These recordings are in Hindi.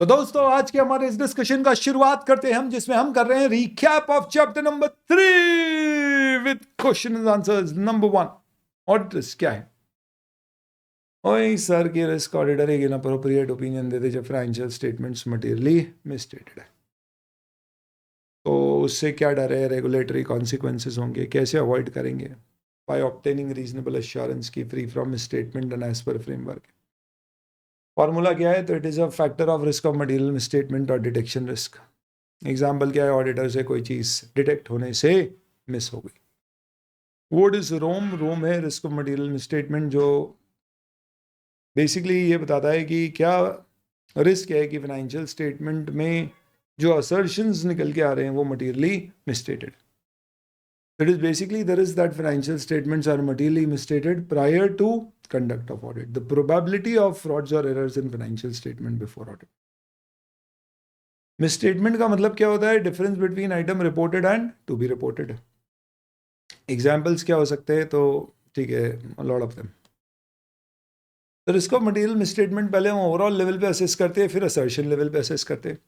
तो दोस्तों आज के हमारे इस डिस्कशन का शुरुआत करते हैं हम, जिसमें हम कर रहे हैं recap of chapter number 3 with question and answers. Number 1, audit risk क्या है? ओए सर की रिस्क ऑडिटर एक इनअप्रोप्रिएट ओपिनियन देते जब फाइनेंशियल स्टेटमेंट्स मटेरियली मिसस्टेटेड है। तो उससे क्या डर है? रेगुलेटरी कॉन्सिक्वेंसेस होंगे, कैसे अवॉइड करेंगे? बाय ऑब्टेनिंग रीजनेबल एश्योरेंस की free from misstatement and as per framework. Formula क्या है? तो it is a factor of risk of material misstatement और डिटेक्शन रिस्क। एग्जाम्पल क्या है? ऑडिटर से कोई चीज़ डिटेक्ट होने से मिस हो गई। व्हाट इज रोम? रोम है रिस्क ऑफ मटेरियल मिसस्टेटमेंट, जो बेसिकली ये बताता है कि क्या रिस्क है कि फाइनेंशियल स्टेटमेंट में जो असर्शंस निकल के आ रहे हैं वो materially misstated. It is basically the risk that financial statements are materially misstated prior to conduct of audit. The probability of frauds or errors in financial statement before audit. Misstatement का मतलब क्या होता है? Difference between item reported and to be reported. Examples क्या हो सकते हैं? तो ठीक है, लॉट ऑफ देम। तो रिस्क ऑफ मटेरियल मिसस्टेटमेंट पहले हम ओवरऑल लेवल पे असेस करते हैं, फिर असर्शन लेवल पे असेस करते हैं।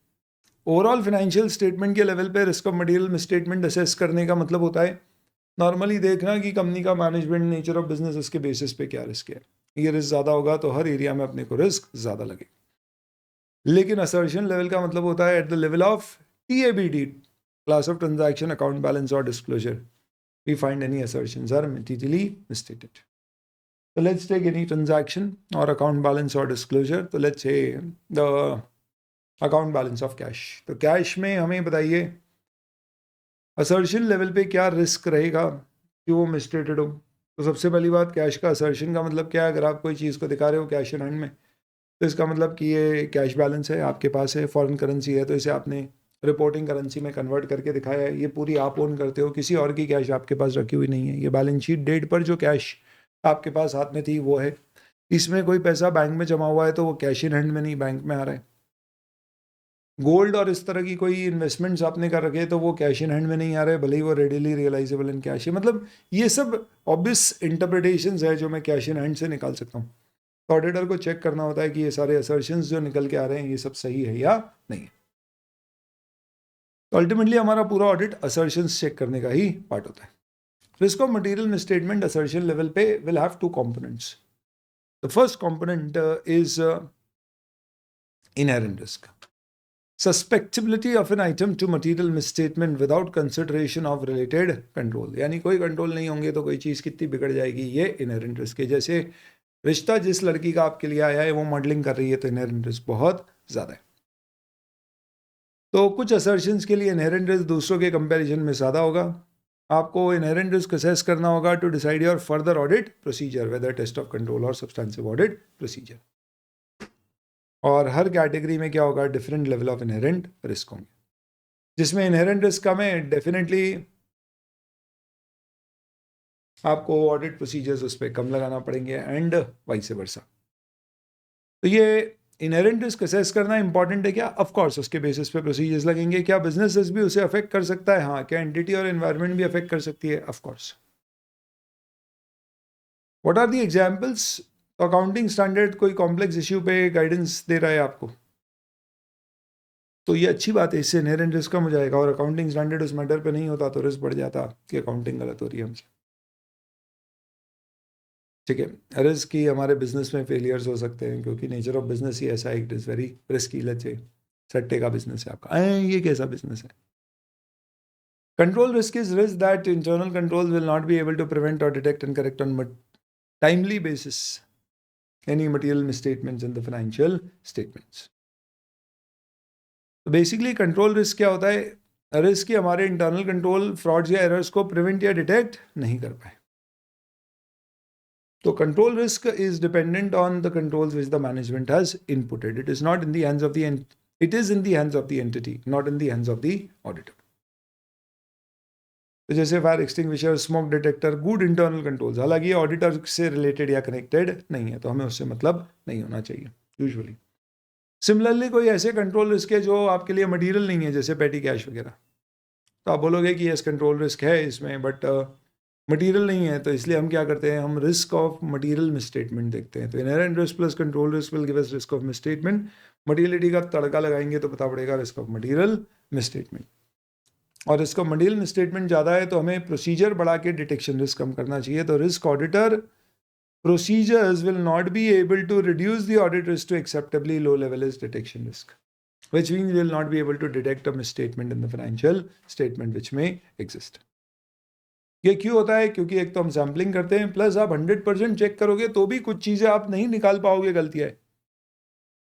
ओवरऑल फाइनेंशियल स्टेटमेंट के लेवल पे risk of material misstatement assess करने का मतलब होता है नॉर्मली देखना कि कंपनी का मैनेजमेंट, नेचर ऑफ बिजनेस, उसके बेसिस पे क्या रिस्क है। ये रिस्क ज़्यादा होगा तो हर एरिया में अपने को रिस्क ज़्यादा लगे। लेकिन असर्शन लेवल का मतलब होता है at the level of TABD, class of transaction, account balance और disclosure, we find any assertions are materially misstated. तो लेट्स टेक एनी ट्रांजैक्शन और अकाउंट बैलेंस और डिस्क्लोजर। तो let's say the account balance of cash. तो कैश में हमें बताइए असर्शन लेवल पे क्या रिस्क रहेगा कि वो मिसस्टेटेड हो। तो सबसे पहली बात, कैश का असर्शन का मतलब क्या है? अगर आप कोई चीज़ को दिखा रहे हो कैश इन हैंड में, तो इसका मतलब कि ये कैश बैलेंस है, आपके पास है, फॉरेन करेंसी है, तो इसे आपने रिपोर्टिंग करेंसी में कन्वर्ट करके दिखाया है। ये पूरी आप ओन करते हो, किसी और की कैश आपके पास रखी हुई नहीं है। ये बैलेंस शीट डेट पर जो कैश आपके पास हाथ में थी वो है। इसमें कोई पैसा बैंक में जमा हुआ है तो वो कैश इन हैंड में नहीं, बैंक में आ रहा है। गोल्ड और इस तरह की कोई इन्वेस्टमेंट्स आपने कर रखे तो वो कैश इन हैंड में नहीं आ रहे, भले ही वो रेडिली रियलाइजेबल इन कैश है। मतलब ये सब ऑब्वियस इंटरप्रिटेशंस है जो मैं कैश इन हैंड से निकाल सकता हूँ। तो ऑडिटर को चेक करना होता है कि ये सारे असर्शंस जो निकल के आ रहे हैं ये सब सही है या नहीं। तो अल्टीमेटली हमारा पूरा ऑडिट असर्शंस चेक करने का ही पार्ट होता है। Risk of material misstatement assertion level पे will have two components. The first component is inherent risk, susceptibility of an item to material misstatement without consideration of related control. यानी कोई कंट्रोल नहीं होंगे तो कोई चीज़ कितनी बिगड़ जाएगी, ये इनहेरेंट रिस्क है। जैसे रिश्ता जिस लड़की का आपके लिए आया है वो मॉडलिंग कर रही है, तो इनहेरेंट रिस्क बहुत ज़्यादा है। तो कुछ असर्शंस के लिए इनहेरेंट रिस्क दूसरों के कंपैरिजन में ज़्यादा होगा। आपको इनहेरेंट रिस्क असेस करना होगा to decide your further audit procedure, whether test of control और सब्सटेंसिव ऑडिट प्रोसीजर। और हर कैटेगरी में क्या होगा? Different level of inherent risk होंगे। जिसमें इनहेरेंट रिस्क का में डेफिनेटली आपको ऑडिट प्रोसीजर्स उस पर कम लगाना पड़ेंगे एंड वाइस वर्सा। तो ये इनहेरेंट रिस्क असेस करना इंपॉर्टेंट है क्या? ऑफ कोर्स उसके बेसिस पे प्रोसीजर्स लगेंगे। क्या बिजनेस भी उसे अफेक्ट कर सकता है? हाँ। क्या एंटिटी और एनवायरनमेंट भी अफेक्ट कर सकती है? Of course. What are the examples? Accounting standard कोई कॉम्प्लेक्स इश्यू पे गाइडेंस दे रहा है आपको, तो ये अच्छी बात है, इससे इनहेरेंट रिस्क कम हो जाएगा। और अकाउंटिंग स्टैंडर्ड उस मैटर पे नहीं होता तो रिस्क बढ़ जाता कि अकाउंटिंग गलत हो रही है हमसे। ठीक है, रिस्क की हमारे बिजनेस में फेलियर्स हो सकते हैं क्योंकि नेचर ऑफ बिजनेस ही ऐसा है, it is very risky. Let's say सट्टे का बिजनेस है आपका, ये कैसा बिजनेस है? Control risk is risk that internal control will not be able to prevent और detect and correct on timely basis any material misstatements in the financial statements. तो बेसिकली कंट्रोल रिस्क क्या होता है? रिस्क कि हमारे इंटरनल कंट्रोल फ्रॉड्स या एरर्स को प्रिवेंट या डिटेक्ट नहीं कर पाए। तो control risk is dependent on the controls which the management has inputted. It is not in the hands of the it is in the hands of the entity, not in the hands of the auditor. तो जैसे fire extinguisher, smoke detector, good internal controls, हालांकि ये ऑडिटर से रिलेटेड या कनेक्टेड नहीं है तो हमें उससे मतलब नहीं होना चाहिए यूजुअली। सिमिलरली कोई ऐसे कंट्रोल रिस्क है जो आपके लिए मटेरियल नहीं है, जैसे पेटी कैश वगैरह, तो आप बोलोगे कि यस कंट्रोल रिस्क है इसमें बट मटेरियल नहीं है, तो इसलिए हम क्या करते हैं? हम रिस्क ऑफ मटेरियल मिसस्टेटमेंट देखते हैं। तो inherent risk plus control risk will give us risk of misstatement. Materiality का तड़का लगाएंगे तो पता पड़ेगा रिस्क ऑफ मटीरियल मिसस्टेटमेंट। और रिस्क ऑफ मटीरियल मिसस्टेटमेंट ज़्यादा है तो हमें प्रोसीजर बढ़ा के डिटेक्शन रिस्क कम करना चाहिए। तो risk auditor procedures will not be able to reduce the audit risk to acceptably low level is detection risk, which means we will not be able to detect a misstatement in the financial statement which may exist. ये क्यों होता है? क्योंकि एक तो हम सैम्पलिंग करते हैं, प्लस आप 100% चेक करोगे तो भी कुछ चीज़ें आप नहीं निकाल पाओगे गलतियाँ।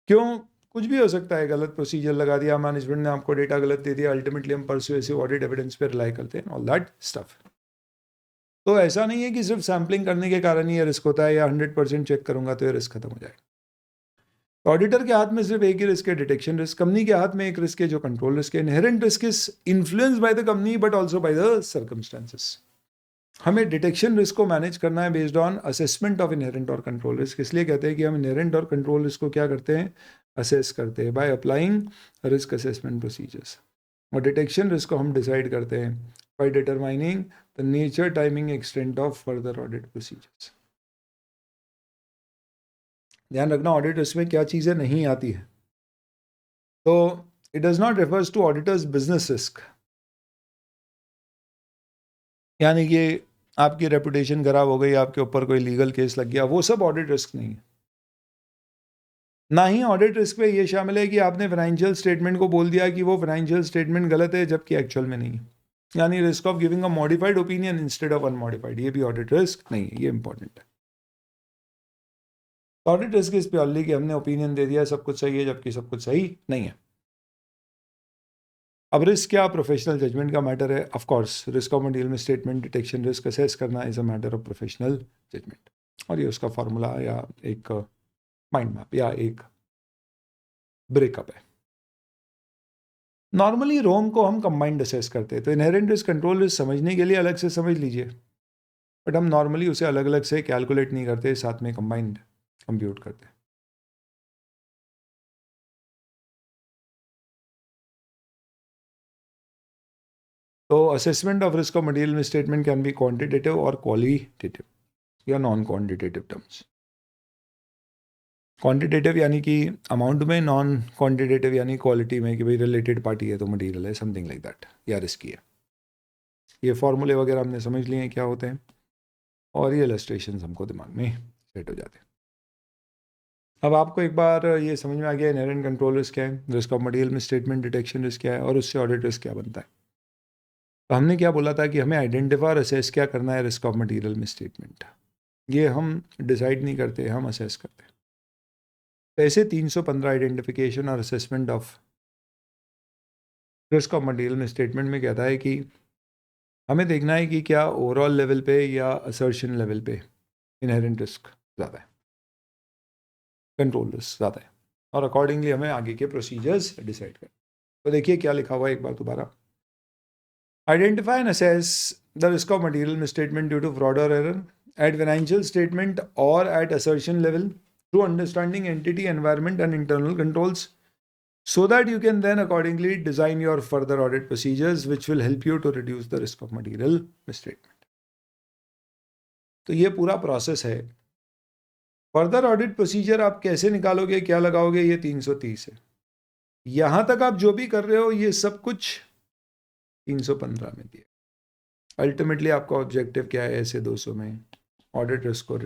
क्यों? कुछ भी हो सकता है, गलत प्रोसीजर लगा दिया मैनेजमेंट ने, आपको डेटा गलत दे दिया, अल्टीमेटली हम परसुएसिव ऑडिट एविडेंस पे रिलाई करते हैं, ऑल दैट स्टफ। तो ऐसा नहीं है कि सिर्फ सैम्पलिंग करने के कारण ही ये रिस्क होता है या 100% चेक करूंगा तो ये रिस्क खत्म हो जाएगा। ऑडिटर के हाथ में सिर्फ एक ही रिस्क है, डिटेक्शन रिस्क। कंपनी के हाथ में एक रिस्क है जो कंट्रोल रिस्क है। Inherent risk is influence by the company but also by the circumstances. हमें डिटेक्शन रिस्क को मैनेज करना है based on assessment of inherent और कंट्रोल रिस्क। इसलिए कहते हैं कि हम इनहेरेंट और कंट्रोल रिस्क को क्या करते हैं? असेस करते हैं by applying risk assessment procedures. और डिटेक्शन रिस्क को हम डिसाइड करते हैं by determining the nature, timing, extent of further audit procedures. ध्यान रखना ऑडिट रिस्क में क्या चीज़ें नहीं आती है। तो it does not refers to auditors business risk, यानी कि आपकी रेपुटेशन खराब हो गई, आपके ऊपर कोई लीगल केस लग गया, वो सब ऑडिट रिस्क नहीं है। ना ही ऑडिट रिस्क पे ये शामिल है कि आपने फाइनेंशियल स्टेटमेंट को बोल दिया कि वो फाइनेंशियल स्टेटमेंट गलत है जबकि एक्चुअल में नहीं है, यानी risk of giving a modified opinion instead of unmodified, ये भी ऑडिट रिस्क नहीं है, ये इंपॉर्टेंट है। ऑडिट रिस्क इज प्योरली कि हमने ओपिनियन दे दिया सब कुछ सही है जबकि सब कुछ सही नहीं है। अब रिस्क क्या? प्रोफेशनल जजमेंट का मैटर है। Of course risk of material misstatement, detection risk assess करना is a matter of professional judgement, और ये उसका फॉर्मूला या एक माइंड मैप या एक ब्रेकअप है। नॉर्मली रोम को हम कंबाइंड असेस करते हैं, तो इनहेरेंट रिस्क, कंट्रोल रिस्क समझने के लिए अलग से समझ लीजिए, बट हम नॉर्मली उसे अलग अलग से कैलकुलेट नहीं करते, साथ में कंबाइंड कंप्यूट करते हैं। तो assessment of risk of material misstatement can be quantitative और क्वालिटेटिव या नॉन क्वांटिटेटिव टर्म्स। क्वांटिटेटिव यानी कि अमाउंट में, नॉन क्वांटिटेटिव यानी क्वालिटी में, कि भाई रिलेटेड पार्टी है तो मटीरियल है, समथिंग लाइक दैट, या रिस्की है। ये फॉर्मूले वगैरह हमने समझ लिए हैं क्या होते हैं, और ये इलस्ट्रेशन हमको दिमाग में सेट हो जाते हैं। अब आपको एक बार ये समझ में आ गया इनहेरेंट कंट्रोल रिस्क क्या है, risk of material misstatement, detection risk क्या है, और उससे ऑडिट रिस्क क्या बनता है। तो हमने क्या बोला था कि हमें आइडेंटिफाई और असेस क्या करना है रिस्क ऑफ मटीरियल मिसस्टेटमेंट। ये हम डिसाइड नहीं करते, हम असेस करते हैं। ऐसे 315 आइडेंटिफिकेशन और assessment of risk of material misstatement में कहता है कि हमें देखना है कि क्या ओवरऑल लेवल पे या असर्शन लेवल पे इनहेरेंट रिस्क ज़्यादा है, कंट्रोल रिस्क ज़्यादा है, और अकॉर्डिंगली हमें आगे के प्रोसीजर्स डिसाइड करें। तो देखिए क्या लिखा हुआ है एक बार दोबारा। Identify and assess the risk of material misstatement due to fraud और एरर एट फाइनेंशियल स्टेटमेंट और at assertion level through understanding entity, environment and internal controls, so that you can then accordingly design your further audit procedures which will help you to reduce the risk of material misstatement. तो ये पूरा प्रोसेस है। फर्दर ऑडिट प्रोसीजर आप कैसे निकालोगे, क्या लगाओगे, ये 330 है। यहां तक आप जो भी कर रहे हो ये सब कुछ 315 में दिया। अल्टीमेटली आपका ऑब्जेक्टिव क्या है ऐसे 200 में? ऑडिट रिस्क को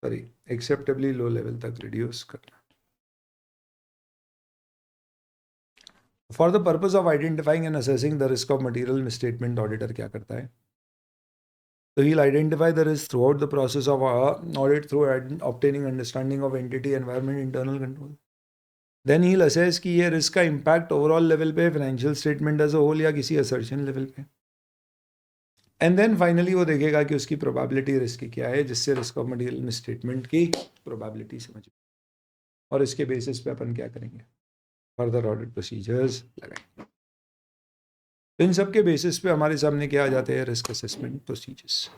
एक्सेप्टेबली लो लेवल तक रिड्यूस करना। For the purpose of identifying and assessing the risk of material misstatement, auditor क्या करता है? तो he'll identify the risk throughout the process of audit through obtaining understanding of entity, environment, internal control. Then he'll assess कि ये रिस्क का इम्पैक्ट ओवरऑल लेवल पे, financial statement as a whole या किसी असर्शन लेवल पे, एंड देन फाइनली वो देखेगा कि उसकी प्रोबेबिलिटी रिस्क की क्या है, जिससे रिस्क ऑफ मटीरियल मिसस्टेटमेंट की प्रोबेबिलिटी समझ, और इसके बेसिस पे अपन क्या करेंगे, फर्दर ऑडिट प्रोसीजर्स लगाएंगे। तो इन सब के बेसिस पे हमारे सामने क्या आ जाते हैं? रिस्क असेसमेंट प्रोसीजर्स,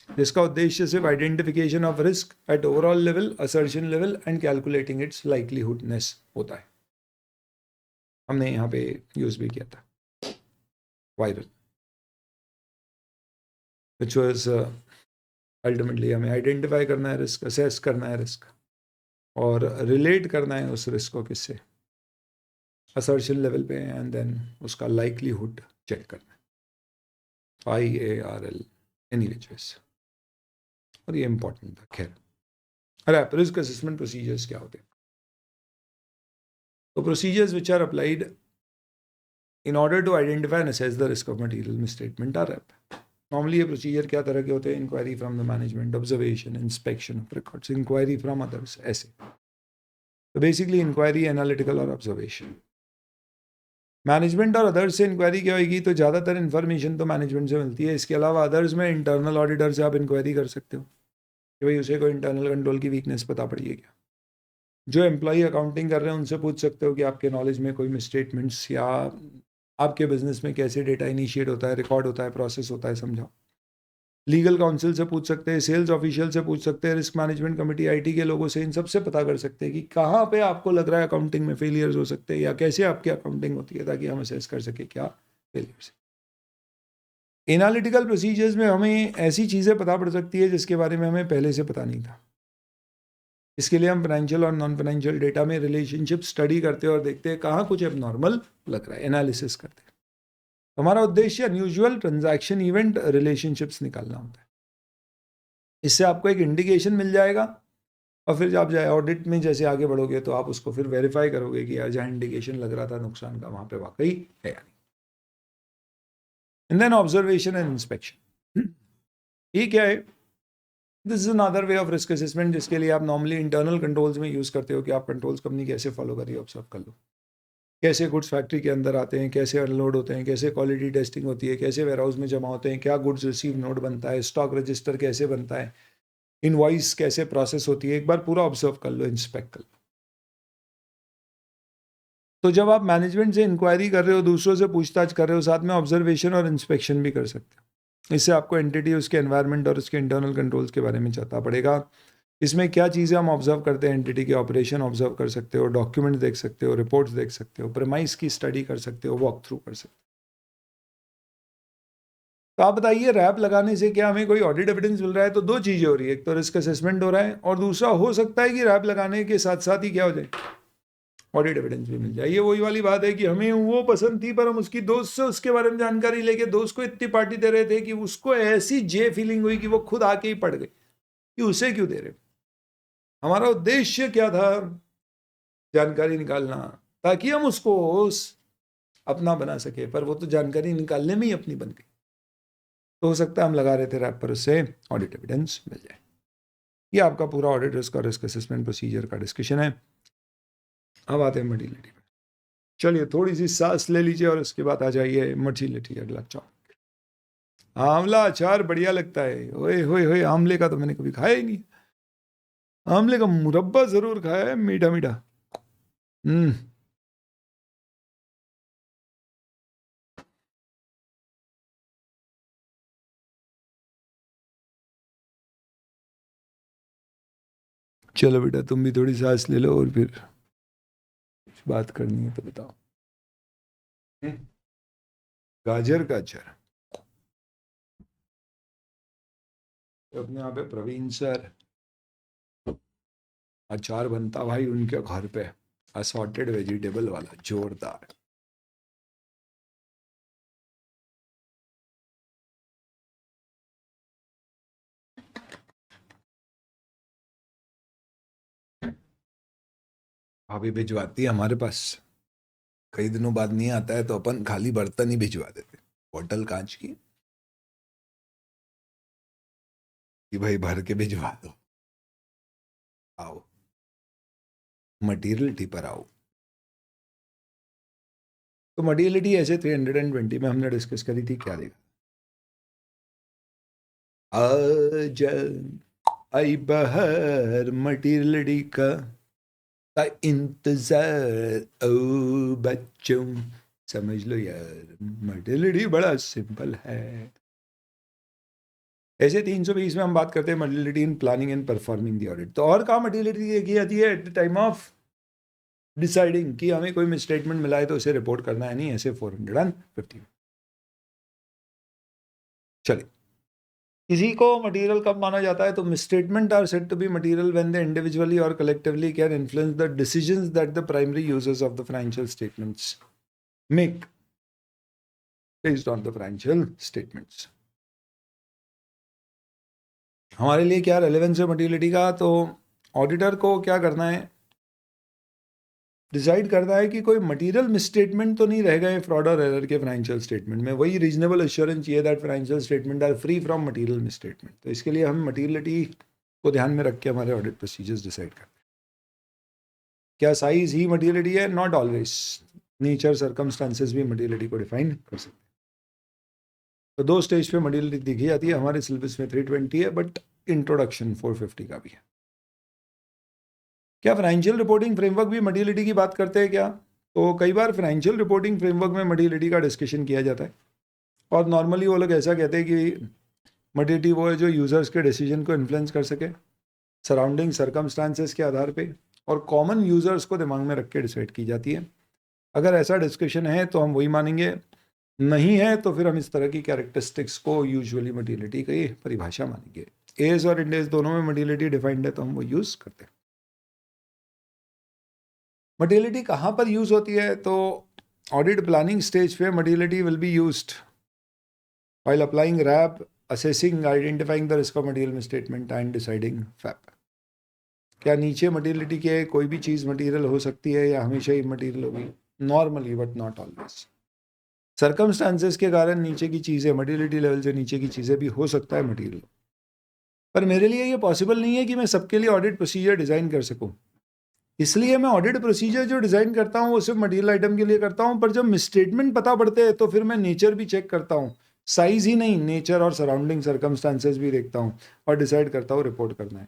जिसका उद्देश्य सिर्फ identification of risk at overall level, assertion level and calculating its likelihoodness होता है। हमने यहाँ पे यूज भी किया था वायरल, विच वाज अल्टीमेटली हमें आइडेंटिफाई करना है रिस्क, असेस करना है रिस्क, और रिलेट करना है उस रिस्क को किससे, असर्शन लेवल पे, एंड देन उसका लाइकलीहुड चेक करना है, IARL एनी विचेस। और ये इंपॉर्टेंट था। खैर, अरे रिस्क असेसमेंट प्रोसीजर्स क्या होते हैं? तो procedures which are applied in order to identify and assess the risk of material misstatement are RAP. Normally ये प्रोसीजर क्या तरह के होते हैं? Inquiry from the management, observation, inspection of records, inquiry from others, ऐसे। तो बेसिकली इंक्वायरी, एनालिटिकल और ऑब्जर्वेशन। मैनेजमेंट और अदर्स से इंक्वायरी क्या होगी? तो ज़्यादातर इन्फॉर्मेशन तो मैनेजमेंट से मिलती है। इसके अलावा अदर्स में इंटरनल ऑडिटर से आप इंक्वायरी कर सकते हो कि भाई उसे कोई इंटरनल कंट्रोल की वीकनेस पता पड़ी है क्या। जो एम्प्लॉई अकाउंटिंग कर रहे हैं उनसे पूछ सकते हो कि आपके नॉलेज में कोई मिसस्टेटमेंट्स या आपके बिजनेस में कैसे डेटा इनिशिएट होता है, रिकॉर्ड होता है, प्रोसेस होता है, समझाओ। लीगल काउंसिल से पूछ सकते हैं, सेल्स ऑफिशियल से पूछ सकते हैं, रिस्क मैनेजमेंट कमेटी, IT के लोगों से, इन सब से पता कर सकते हैं कि कहाँ पे आपको लग रहा है अकाउंटिंग में फेलियर्स हो सकते हैं या कैसे आपकी अकाउंटिंग होती है, ताकि हम असेस कर सके क्या फेलियर्स है। एनालिटिकल प्रोसीजर्स में हमें ऐसी चीज़ें पता पड़ सकती है जिसके बारे में हमें पहले से पता नहीं था। इसके लिए हम फाइनेंशियल और नॉन फाइनेंशियल डेटा में रिलेशनशिप स्टडी करते हैं और देखते हैं कहाँ कुछ एबनॉर्मल लग रहा है, एनालिसिस करते हैं। हमारा उद्देश्य अनयूजुअल ट्रांजैक्शन इवेंट रिलेशनशिप्स निकालना होता है। इससे आपको एक इंडिकेशन मिल जाएगा और फिर आप जाए ऑडिट में जैसे आगे बढ़ोगे तो आप उसको फिर वेरीफाई करोगे कि यार जहाँ इंडिकेशन लग रहा था नुकसान का, वहाँ पे वाकई है या नहीं। And then observation and inspection, ये क्या है? This is another way of risk assessment, जिसके लिए आप नॉर्मली इंटरनल कंट्रोल्स में यूज़ करते हो कि आप कंट्रोल्स कंपनी कैसे फॉलो कर रही है, ऑब्जर्व कर लो। कैसे गुड्स फैक्ट्री के अंदर आते हैं, कैसे अनलोड होते हैं, कैसे क्वालिटी टेस्टिंग होती है, कैसे वेयरहाउस में जमा होते हैं, क्या गुड्स रिसीव नोट बनता है, स्टॉक रजिस्टर कैसे बनता है, इनवॉइस कैसे प्रोसेस होती है, एक बार पूरा ऑब्जर्व कर लो, इंस्पेक्ट कर लो। तो जब आप मैनेजमेंट से इंक्वायरी कर रहे हो, दूसरों से पूछताछ कर रहे हो, साथ में ऑब्जर्वेशन और इंस्पेक्शन भी कर सकते हो। इससे आपको एंटिटी, उसके एनवायरनमेंट और उसके इंटरनल कंट्रोल्स के बारे में पता पड़ेगा। इसमें क्या चीज़ें हम ऑब्जर्व करते हैं, एंटिटी के ऑपरेशन ऑब्जर्व कर सकते हो, डॉक्यूमेंट देख सकते हो, रिपोर्ट्स देख सकते हो, प्रेमाइस की स्टडी कर सकते हो, वॉक थ्रू कर सकते हो। तो आप बताइए, रैप लगाने से क्या हमें कोई ऑडिट एविडेंस मिल रहा है? तो दो चीज़ें हो रही है, एक तो रिस्क असेसमेंट हो रहा है और दूसरा हो सकता है कि रैप लगाने के साथ साथ ही क्या हो जाए, ऑडिट एविडेंस भी मिल जाए। ये वही वाली बात है कि हमें वो पसंद थी पर हम उसकी दोस्त से उसके बारे में जानकारी लेके दोस्त को इतनी पार्टी दे रहे थे कि उसको ऐसी जे फीलिंग हुई कि वो खुद आके ही पड़ गई कि उसे क्यों दे रहे। हमारा उद्देश्य क्या था? जानकारी निकालना, ताकि हम उसको अपना बना सके, पर वो तो जानकारी निकालने में ही अपनी बन गई। तो हो सकता है हम लगा रहे थे रैप पर, उससे ऑडिट एविडेंस मिल जाए। ये आपका पूरा ऑडिट रिस्क और रिस्क असेसमेंट प्रोसीजर का डिस्कशन है। अब आते हैं मटीरियलिटी में। चलिए थोड़ी सी सांस ले लीजिए और उसके बाद आ जाइए मटीरियलिटी, अगला टॉपिक। आंवला अचार बढ़िया लगता है। ओए होए होए, आंवले का तो मैंने कभी खाया ही नहीं। आंवले का मुरब्बा जरूर खाया है, मीठा मीठा। चलो बेटा, तुम भी थोड़ी सांस ले लो और फिर कुछ बात करनी है तो बताओ। गाजर का अचार। तो अपने यहाँ पे प्रवीण सर अचार बनता भाई उनके घर पे, असॉर्टेड वेजिटेबल वाला, जोरदार। भाभी भिजवाती है हमारे पास, कई दिनों बाद नहीं आता है तो अपन खाली बर्तन ही भिजवा देते, बोतल कांच की, कि भाई भर के भिजवा दो। आओ मटीरियलिटी पर आओ। तो मटीरियलिटी ऐसे 320 में हमने डिस्कस करी थी, क्या देखा? आज आई बहर मटीरियलिटी का इंतजार ओ बच्चों। समझ लो यार, मटीरियलिटी बड़ा सिंपल है। ऐसे 320 में हम बात करते हैं materiality in planning and performing the audit. तो और कहाँ मटीरियलिटी देखी जाती है? At the time of deciding कि हमें कोई मिसस्टेटमेंट मिला है तो उसे रिपोर्ट करना है, नहीं ऐसे 450। चलिए किसी को मटेरियल कब माना जाता है? तो misstatement are said to be material when they individually और collectively can influence the decisions that the primary users of the financial statements make based on the financial statements. हमारे लिए क्या रेलेवेंस है मटेरियलिटी का? तो ऑडिटर को क्या करना है? डिसाइड करना है कि कोई मटेरियल मिसस्टेटमेंट तो नहीं रह गए फ्रॉड और एरर के फाइनेंशियल स्टेटमेंट में। वही रीजनेबल एश्योरेंस चाहिए that financial statement are free from material misstatement. तो इसके लिए हम मटेरियलिटी को ध्यान में रख के हमारे ऑडिट प्रोसीजर्स डिसाइड करते हैं। क्या साइज ही मटेरियलिटी है? Not always. नेचर सर्कमस्टांसेस भी मटेरियलिटी को डिफाइन कर सकते हैं। तो 2 स्टेज पे मटेरियलिटी दिखी जाती है। हमारे सिलेबस में 320 है, बट इंट्रोडक्शन 450 का भी है। क्या फाइनेंशियल रिपोर्टिंग फ्रेमवर्क भी मटेरियलिटी की बात करते हैं क्या? तो कई बार फाइनेंशियल रिपोर्टिंग फ्रेमवर्क में मटेरियलिटी का डिस्कशन किया जाता है, और नॉर्मली वो लोग ऐसा कहते हैं कि मटेरियलिटी वो है जो यूजर्स के डिसीजन को इन्फ्लुएंस कर सके सराउंडिंग सर्कमस्टांसेस के आधार पे, और कॉमन यूजर्स को दिमाग में रख के डिसाइड की जाती है। अगर ऐसा डिस्कशन है तो हम वही मानेंगे, नहीं है तो फिर हम इस तरह की कैरेक्टरिस्टिक्स को यूजुअली मटेरियलिटी की परिभाषा मानेंगे। एज और इंडेज दोनों में मटेरियलिटी डिफाइंड है तो हम वो यूज करते हैं। मटेरियलिटी कहाँ पर यूज होती है? तो ऑडिट प्लानिंग स्टेज पे materiality will be used while applying RAP, assessing, identifying the risk of material misstatement and deciding FAP. क्या नीचे मटेरियलिटी के कोई भी चीज़ मटेरियल हो सकती है या हमेशा ही मटेरियल होगी? Normally, but not always. Circumstances के कारण नीचे की चीज़ें, मटेरियलिटी लेवल से नीचे की चीज़ें भी हो सकता है मटेरियल, पर मेरे लिए ये पॉसिबल नहीं है कि मैं सबके लिए ऑडिट प्रोसीजर डिज़ाइन कर सकूं। इसलिए मैं ऑडिट प्रोसीजर जो डिज़ाइन करता हूँ वो सिर्फ मटेरियल आइटम के लिए करता हूँ, पर जब मिसस्टेटमेंट पता पड़ते हैं तो फिर मैं नेचर भी चेक करता हूँ। साइज ही नहीं, नेचर और सराउंडिंग सर्कमस्टांसेस भी देखता हूँ और डिसाइड करता हूँ रिपोर्ट करना है।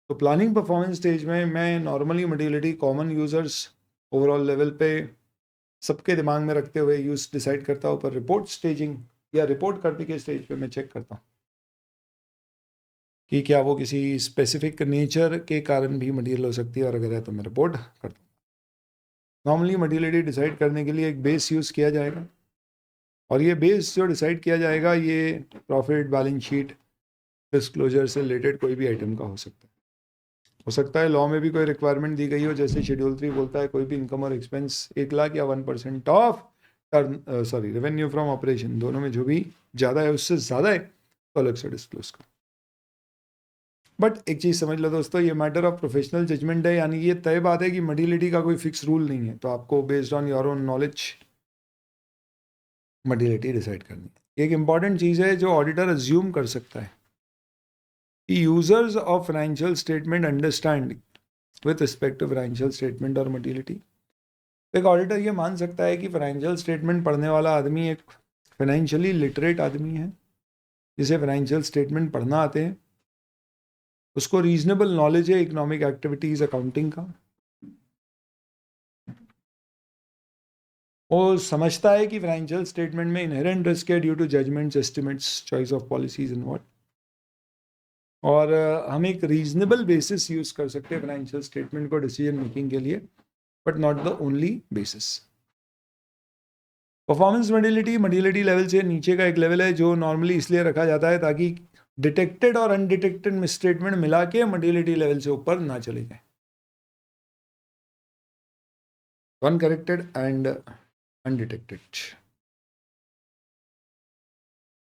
तो प्लानिंग परफॉर्मेंस स्टेज में मैं normally materiality common users overall level पे सबके दिमाग में रखते हुए यूज डिसाइड करता हूँ, पर रिपोर्ट स्टेजिंग या रिपोर्ट करने के स्टेज पे मैं चेक करता हूँ कि क्या वो किसी स्पेसिफिक नेचर के कारण भी मटेरियल हो सकती है, और अगर है तो मैं रिपोर्ट करता हूँ। नॉर्मली मटेरियलिटी डिसाइड करने के लिए एक बेस यूज़ किया जाएगा, और ये बेस जो डिसाइड किया जाएगा ये प्रॉफिट, बैलेंस शीट, डिस्क्लोजर से रिलेटेड कोई भी आइटम का हो सकता है लॉ में भी कोई रिक्वायरमेंट दी गई हो, जैसे शेड्यूल 3 बोलता है कोई भी इनकम और एक्सपेंस 1 लाख या 1% ऑफ रेवेन्यू फ्रॉम ऑपरेशन, दोनों में जो भी ज़्यादा है उससे ज़्यादा है तो अलग से डिस्क्लोज करो। बट एक चीज़ समझ लो दोस्तों, ये मैटर ऑफ प्रोफेशनल जजमेंट है, यानी ये तय बात है कि मटेरियलिटी का कोई फिक्स रूल नहीं है, तो आपको based on your own knowledge materiality decide करनी है। एक इंपॉर्टेंट चीज़ है जो ऑडिटर अज्यूम कर सकता है कि users of financial statement understand with respect to financial statement और मटेरियलिटी। एक ऑडिटर ये मान सकता है कि फाइनेंशियल स्टेटमेंट पढ़ने वाला आदमी एक फाइनेंशियली लिटरेट आदमी है, जिसे फाइनेंशियल स्टेटमेंट पढ़ना आते हैं, उसको रीजनेबल नॉलेज है इकोनॉमिक एक्टिविटीज अकाउंटिंग का, वो समझता है कि फाइनेंशियल स्टेटमेंट में इनहेरेंट रिस्क है due to judgments, estimates, choice of policies and what, और हम एक रीजनेबल बेसिस यूज कर सकते हैं फाइनेंशियल स्टेटमेंट को डिसीजन मेकिंग के लिए, but not the only basis. Performance materiality level से नीचे का एक लेवल है जो नॉर्मली इसलिए रखा जाता है ताकि डिटेक्टेड और अनडिटेक्टेड मिसस्टेटमेंट मिला के मटेरियलिटी लेवल से ऊपर ना चले जाए। अनकरेक्टेड एंड अनडिटेक्टेड,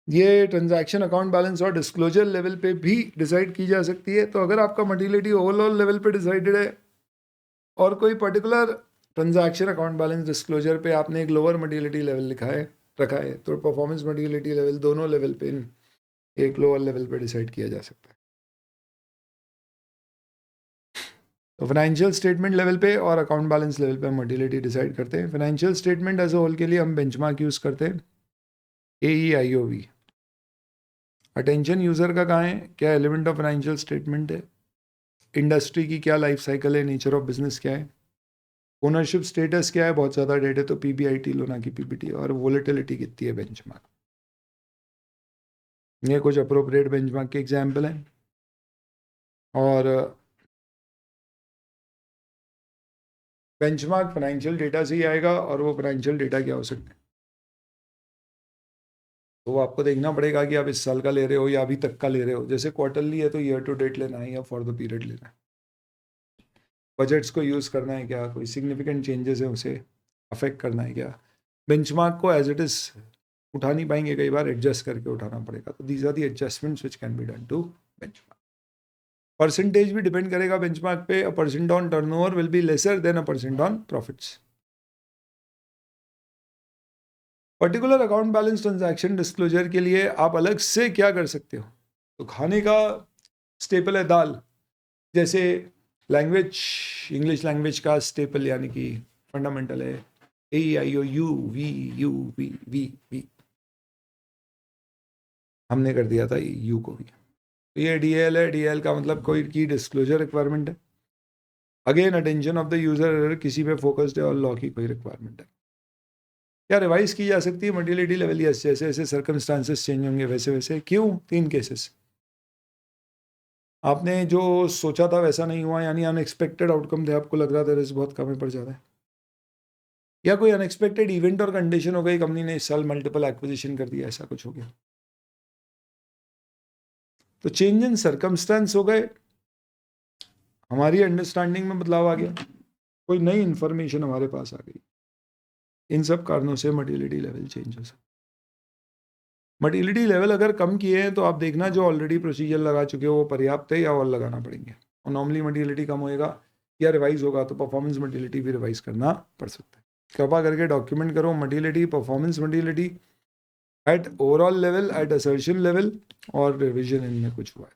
ये ट्रांजैक्शन अकाउंट बैलेंस और डिस्क्लोजर लेवल पे भी डिसाइड की जा सकती है। तो अगर आपका मटेरियलिटी ओवरऑल लेवल पे डिसाइडेड है और कोई particular transaction account balance disclosure पे आपने एक लोअर मटेरियलिटी लेवल रखा है, तो परफॉर्मेंस मटेरियलिटी लेवल दोनों लेवल पे एक लोअर लेवल पे डिसाइड किया जा सकता है। तो फाइनेंशियल स्टेटमेंट लेवल पे और अकाउंट बैलेंस लेवल पे हम मटेरियलिटी डिसाइड करते हैं। Financial statement as a whole के लिए हम बेंचमार्क यूज़ करते हैं AEIOV। अटेंशन यूज़र का कहाँ है, क्या एलिमेंट ऑफ फाइनेंशियल स्टेटमेंट है, इंडस्ट्री की क्या लाइफ साइकिल है, नेचर ऑफ बिजनेस क्या है, ओनरशिप स्टेटस क्या है, बहुत ज़्यादा डेट है तो PBIT लो ना कि PBT, और वोलेटिलिटी कितनी है बेंचमार्क। ये कुछ अप्रोप्रिएट बेंचमार्क के एग्जाम्पल हैं, और बेंचमार्क फाइनेंशियल डेटा से ही आएगा, और वो फाइनेंशियल डेटा क्या हो सकता है? तो वो आपको देखना पड़ेगा कि आप इस साल का ले रहे हो या अभी तक का ले रहे हो। जैसे क्वार्टरली है तो ईयर टू डेट लेना है या फॉर द पीरियड लेना है। बजट्स को यूज़ करना है क्या, कोई सिग्निफिकेंट चेंजेस है उसे अफेक्ट करना है क्या। बेंचमार्क को एज इट इज़ उठा नहीं पाएंगे, कई बार एडजस्ट करके उठाना पड़ेगा। तो these are the adjustments which can be done to benchmark. Percentage भी डिपेंड करेगा बेंचमार्क पे। A percent on turnover will be lesser than a percent on profits. Particular account balance transaction disclosure के लिए आप अलग से क्या कर सकते हो? तो खाने का स्टेपल है दाल, जैसे लैंग्वेज, इंग्लिश लैंग्वेज का स्टेपल यानी कि फंडामेंटल है AEIOU वी। हमने कर दिया था यू को भी। तो ये DL है, DL का मतलब कोई की डिस्क्लोजर रिक्वायरमेंट है। Again attention of the user, किसी पे फोकस्ड है और लॉ की कोई रिक्वायरमेंट है। क्या रिवाइज की जा सकती है मटेरियलिटी लेवल? यस, जैसे जैसे सर्कमस्टांसेस चेंज होंगे वैसे वैसे। क्यों? 3 केसेस। आपने जो सोचा था वैसा नहीं हुआ, यानी अनएक्सपेक्टेड आउटकम थे, आपको लग रहा था रिस्क बहुत कम पर ज़्यादा है, या कोई अनएक्सपेक्टेड इवेंट और कंडीशन हो गई, कंपनी ने इस साल मल्टीपल एक्विजिशन कर दिया, ऐसा कुछ हो गया। तो चेंज इन सर्कमस्टांस हो गए, हमारी अंडरस्टैंडिंग में बदलाव आ गया, कोई नई इंफॉर्मेशन हमारे पास आ गई। इन सब कारणों से मटेरियलिटी लेवल चेंज हो सकता है। मटेरियलिटी लेवल अगर कम किए हैं तो आप देखना जो ऑलरेडी प्रोसीजर लगा चुके हो वो पर्याप्त है या और लगाना पड़ेंगे। और नॉर्मली मटेरियलिटी कम होएगा या रिवाइज होगा तो परफॉर्मेंस मटेरियलिटी भी रिवाइज करना पड़ सकता है। कृपा करके डॉक्यूमेंट करो materiality, performance materiality at overall level, at assertion level और रिविजन इनमें कुछ हुआ है।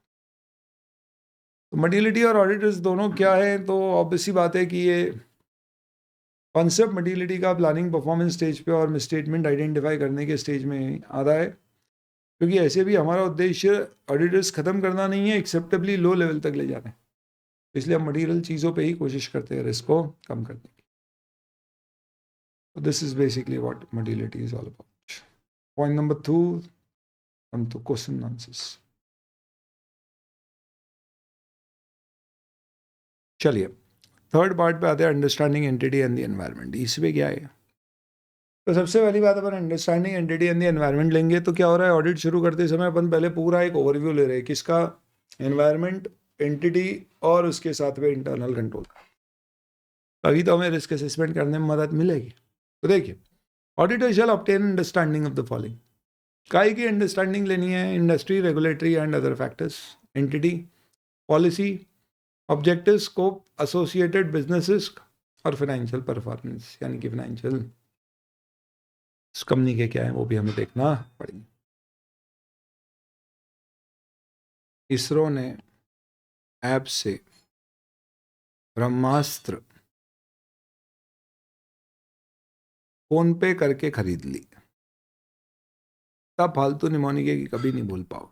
तो मटेरियलिटी और ऑडिटर्स दोनों क्या है? तो ऑब्वियस सी बात है कि ये कॉन्सेप्ट मटेरियलिटी का प्लानिंग परफॉर्मेंस स्टेज पे और मिसस्टेटमेंट आइडेंटिफाई करने के स्टेज में आता है, क्योंकि ऐसे भी हमारा उद्देश्य ऑडिटर्स खत्म करना नहीं है, एक्सेप्टेबली लो लेवल तक ले जाना है। इसलिए हम मटेरियल चीज़ों पे ही कोशिश करते हैं रिस्क को कम करने की। This is basically what materiality is all about. Point number 2, हम तो क्वेश्चन आंसर्स। चलिए थर्ड पार्ट पे आते हैं, understanding entity and the environment. इसमें क्या है? तो सबसे पहली बात, अपन understanding entity and the environment लेंगे तो क्या हो रहा है, ऑडिट शुरू करते समय अपन पहले पूरा एक ओवरव्यू ले रहे हैं, किसका? एनवायरनमेंट, एंटिटी और उसके साथ में इंटरनल कंट्रोल का। अभी तो हमें रिस्क असेसमेंट करने में मदद मिलेगी। तो देखिए, auditor shall obtain understanding of the following. काय की अंडरस्टैंडिंग लेनी है? Industry, regulatory and other factors, entity, policy, objective, scope, associated businesses और फाइनेंशियल परफॉर्मेंस, यानी कि फाइनेंशियल कंपनी के क्या है वो भी हमें देखना पड़ेगा। इसरो ने ऐप से ब्रह्मास्त्र फोन पे करके खरीद ली, तब फालतू निमोनिके की कभी नहीं भूल पाओ।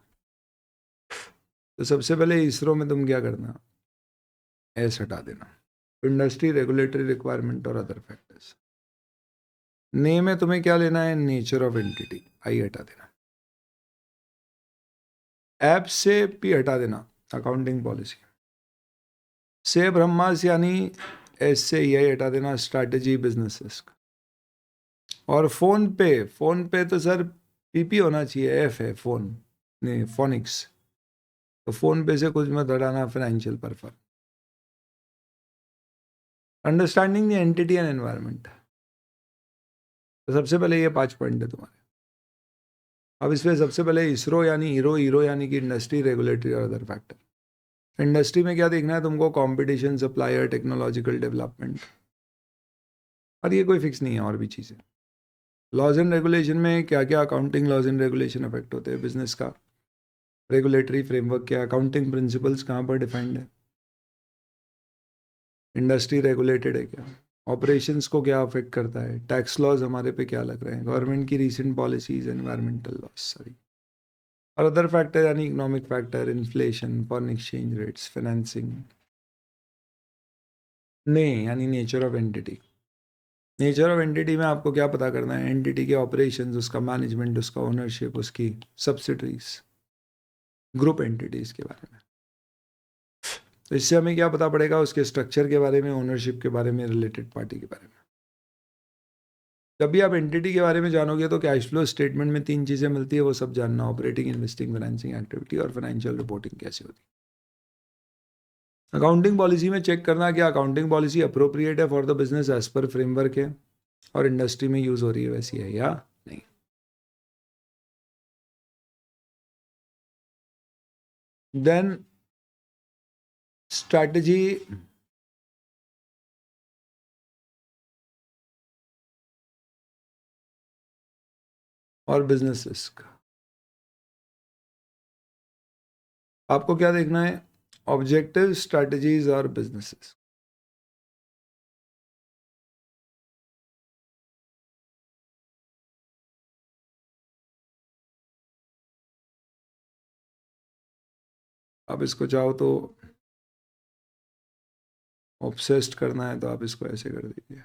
तो सबसे पहले इसरो में तुम क्या करना, एस हटा देना, इंडस्ट्री, रेगुलेटरी रिक्वायरमेंट और अदर फैक्टर्स। ने में तुम्हें क्या लेना है, नेचर ऑफ एंटिटी, आई हटा देना। ऐप से पी हटा देना, अकाउंटिंग पॉलिसी। से ब्रह्मास यानी एस से आई हटा देना, स्ट्रैटेजी, बिजनेसेस। और फोन पे तो सर पीपी होना चाहिए, एफ है फोन, नहीं फोनिक्स। तो फोन पे से कुछ मत हटाना, financial performance. Understanding the entity and environment, तो सबसे पहले ये 5 पॉइंट है तुम्हारे। अब इसमें सबसे पहले इसरो यानी हीरो यानी कि इंडस्ट्री, रेगुलेटरी और अदर फैक्टर। इंडस्ट्री में क्या देखना है तुमको, कंपटीशन, सप्लायर, टेक्नोलॉजिकल डेवलपमेंट, और ये कोई फिक्स नहीं है, और भी चीज़ें। लॉज एंड रेगुलेशन में क्या क्या accounting laws and regulation affect होते हैं बिजनेस का, रेगुलेटरी फ्रेमवर्क क्या, अकाउंटिंग प्रिंसिपल्स कहाँ पर डिफाइंड है, इंडस्ट्री रेगुलेटेड है क्या, ऑपरेशंस को क्या अफेक्ट करता है, टैक्स लॉज हमारे पे क्या लग रहे हैं, गवर्नमेंट की recent policies, environmental loss, sorry, और अदर फैक्टर यानी economic factor, inflation, foreign exchange rates, financing. ने यानी nature of entity. Nature of entity में आपको क्या पता करना है, एंटिटी के ऑपरेशंस, उसका मैनेजमेंट, उसका ओनरशिप, उसकी सब्सिडरीज, ग्रुप एंटिटीज के बारे में। तो इससे हमें क्या पता पड़ेगा, उसके स्ट्रक्चर के बारे में, ओनरशिप के बारे में, रिलेटेड पार्टी के बारे में। जब भी आप एंटिटी के बारे में जानोगे तो कैश फ्लो स्टेटमेंट में 3 चीज़ें मिलती है, वो सब जानना, ऑपरेटिंग, इन्वेस्टिंग, फाइनेंसिंग एक्टिविटी और फाइनेंशियल रिपोर्टिंग कैसे होती है। अकाउंटिंग पॉलिसी में चेक करना कि अकाउंटिंग पॉलिसी अप्रोप्रिएट है for the business as per framework है और इंडस्ट्री में यूज हो रही है वैसी है या नहीं। देन स्ट्रैटेजी और बिजनेस रिस्क। आपको क्या देखना है, ऑब्जेक्टिव, स्ट्रैटेजीज और बिजनेसेस। आप इसको चाहो तो ऑब्सेस्ड करना है तो आप इसको ऐसे कर दीजिए।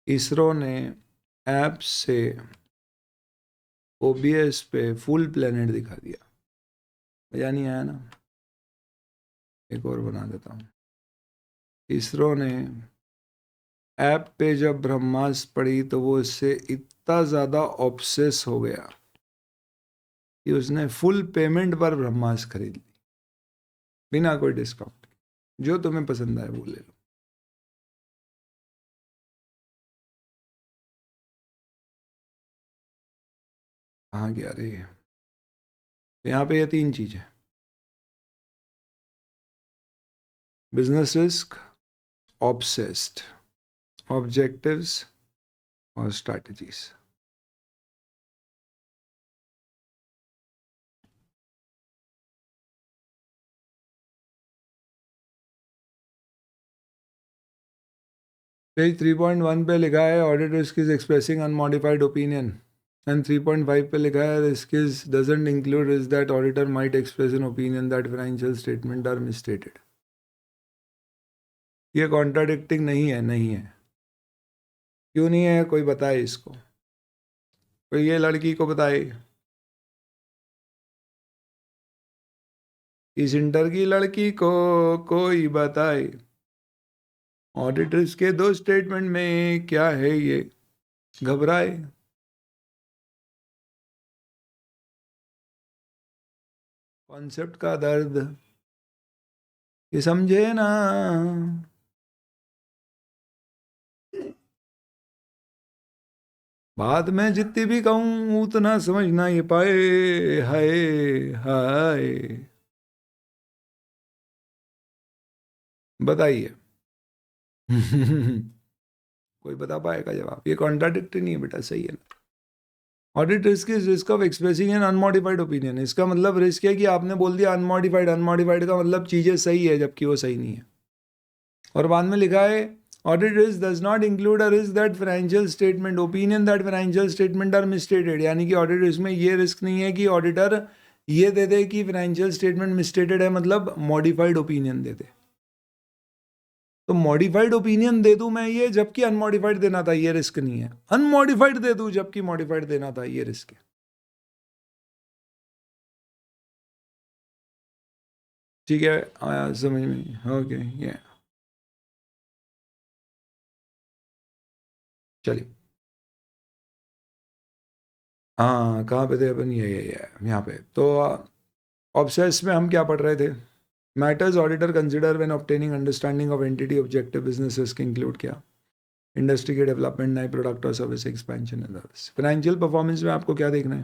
इसरो ने ऐप से ओबीएस पे फुल प्लेनेट दिखा दिया, मजा नहीं आया ना। एक और बना देता हूँ। इसरो ने ऐप पे जब ब्रह्मास्त्र पड़ी तो वो इससे इतना ज़्यादा ऑब्सेस हो गया कि उसने फुल पेमेंट पर ब्रह्मास्त्र खरीद ली, बिना कोई डिस्काउंट। जो तुम्हें पसंद आए वो ले लो। कहाँ गया रे, यहाँ पे ये 3 चीज़ें, बिजनेस रिस्क, ऑब्सेस्ड, ऑब्जेक्टिव्स और स्ट्रैटेजीज। पेज 3.1 पे लिखा है audit risk is expressing unmodified opinion and 3.5 पे लिखा है risk is doesn't include risk that auditor might express an opinion that financial statement are misstated. ये कॉन्ट्राडिक्टिंग नहीं है, नहीं है। क्यों नहीं है, कोई बताए इसको, कोई ये लड़की को बताए, इस इंटर की लड़की को कोई बताए ऑडिटर्स के 2 स्टेटमेंट में क्या है ये, घबराए। कॉन्सेप्ट का दर्द ये समझे ना। बाद में जितनी भी कहूं उतना समझ ना ये पाए। हाय हाय, बताइए। कोई बता पाएगा जवाब, ये कॉन्ट्राडिक्ट नहीं है बेटा, सही है ना। Audit risk is risk of expressing an unmodified opinion. इसका मतलब रिस्क है कि आपने बोल दिया अनमॉडिफाइड, अनमॉडिफाइड का मतलब चीजें सही है जबकि वो सही नहीं है। और बाद में लिखा है audit risk does not include a risk that financial statement opinion that financial statement are misstated. यानी कि ऑडिट रिस्क में ये रिस्क नहीं है कि ऑडिटर ये दे दे कि फाइनेंशियल स्टेटमेंट मिसस्टेटेड है, मतलब मॉडिफाइड ओपिनियन दे दे। तो मॉडिफाइड ओपिनियन दे दूं मैं ये जबकि अनमॉडिफाइड देना था, ये रिस्क नहीं है। अनमॉडिफाइड दे दूं जबकि मॉडिफाइड देना था, ये रिस्क है। ठीक है, आया समझ में? ओके, ये चलिए। हाँ, कहाँ पे थे अपन, ये यहाँ पे। तो ऑब्सेस में हम क्या पढ़ रहे थे, matters auditor consider when obtaining understanding of entity objective business risk include किया इंडस्ट्री के डेवलपमेंट, नए प्रोडक्ट और service expansion and others. Financial performance में आपको क्या देखना है,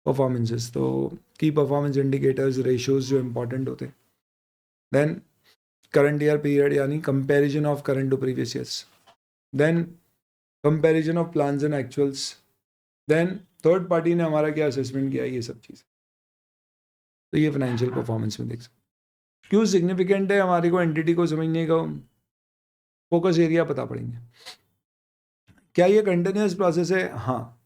परफॉर्मेंसेस। तो की परफॉर्मेंस इंडिकेटर्स, रेशियोज जो इंपॉर्टेंट होते हैं। देन करंट ईयर पीरियड यानी comparison of current to previous years. Then comparison of plans and actuals. Then third party ने हमारा क्या असेसमेंट किया, ये सब चीज़। तो ये फाइनेंशियल परफॉर्मेंस में देख सकते। क्यों सिग्निफिकेंट है हमारे को एंटिटी को समझने का, फोकस एरिया पता पड़ेंगे। क्या ये कंटिन्यूस प्रोसेस है? हाँ।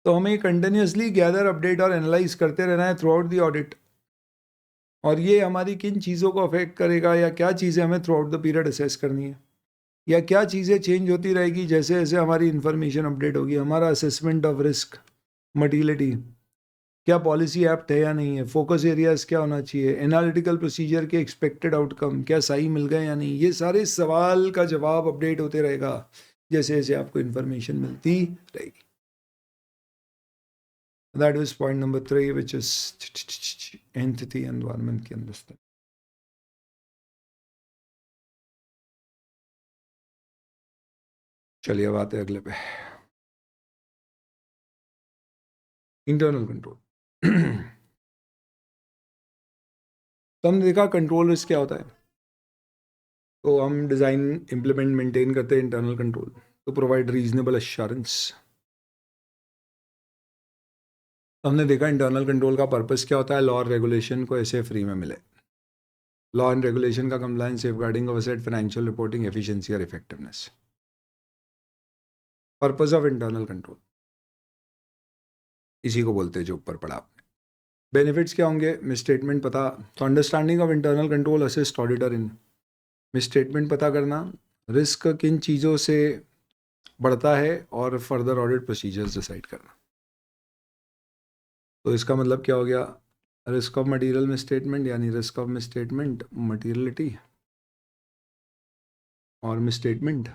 तो हमें कंटिन्यूसली गैदर, अपडेट और एनालाइज करते रहना है थ्रू आउट द ऑडिट। और ये हमारी किन चीज़ों को अफेक्ट करेगा या क्या चीज़ें हमें through out the period assess करनी है। या क्या चीज़ें चेंज होती रहेगी जैसे जैसे हमारी इंफॉर्मेशन अपडेट होगी, हमारा असेसमेंट ऑफ रिस्क मटीरियलिटी, क्या पॉलिसी एप्ट है या नहीं है, फोकस एरियाज क्या होना चाहिए, एनालिटिकल प्रोसीजर के एक्सपेक्टेड आउटकम क्या सही मिल गए या नहीं, ये सारे सवाल का जवाब अपडेट होते रहेगा जैसे जैसे आपको इंफॉर्मेशन मिलती रहेगी. That was point number 3 which is entity environment की अंडरस्टैंडिंग. चलिए अब आते हैं अगले पे, इंटरनल कंट्रोल. तो हमने देखा कंट्रोल रिस्क क्या होता है. तो हम डिज़ाइन इम्प्लीमेंट मेंटेन करते हैं internal control to provide reasonable assurance. तो हमने देखा इंटरनल कंट्रोल का पर्पस क्या होता है, लॉ और रेगुलेशन को ऐसे फ्री में मिले. लॉ एंड रेगुलेशन का compliance, safeguarding of asset, financial reporting, efficiency और effectiveness. Purpose of internal control इसी को बोलते हैं जो ऊपर पढ़ा आपने. बेनिफिट्स क्या होंगे, मिसस्टेटमेंट पता. तो understanding of internal control assist auditor in misstatement पता करना, रिस्क किन चीज़ों से बढ़ता है और फर्दर ऑडिट प्रोसीजर्स डिसाइड करना. तो इसका मतलब क्या हो गया, रिस्क ऑफ मटेरियल मिसस्टेटमेंट यानी रिस्क ऑफ मिसस्टेटमेंट, मटेरियलिटी और मिसस्टेटमेंट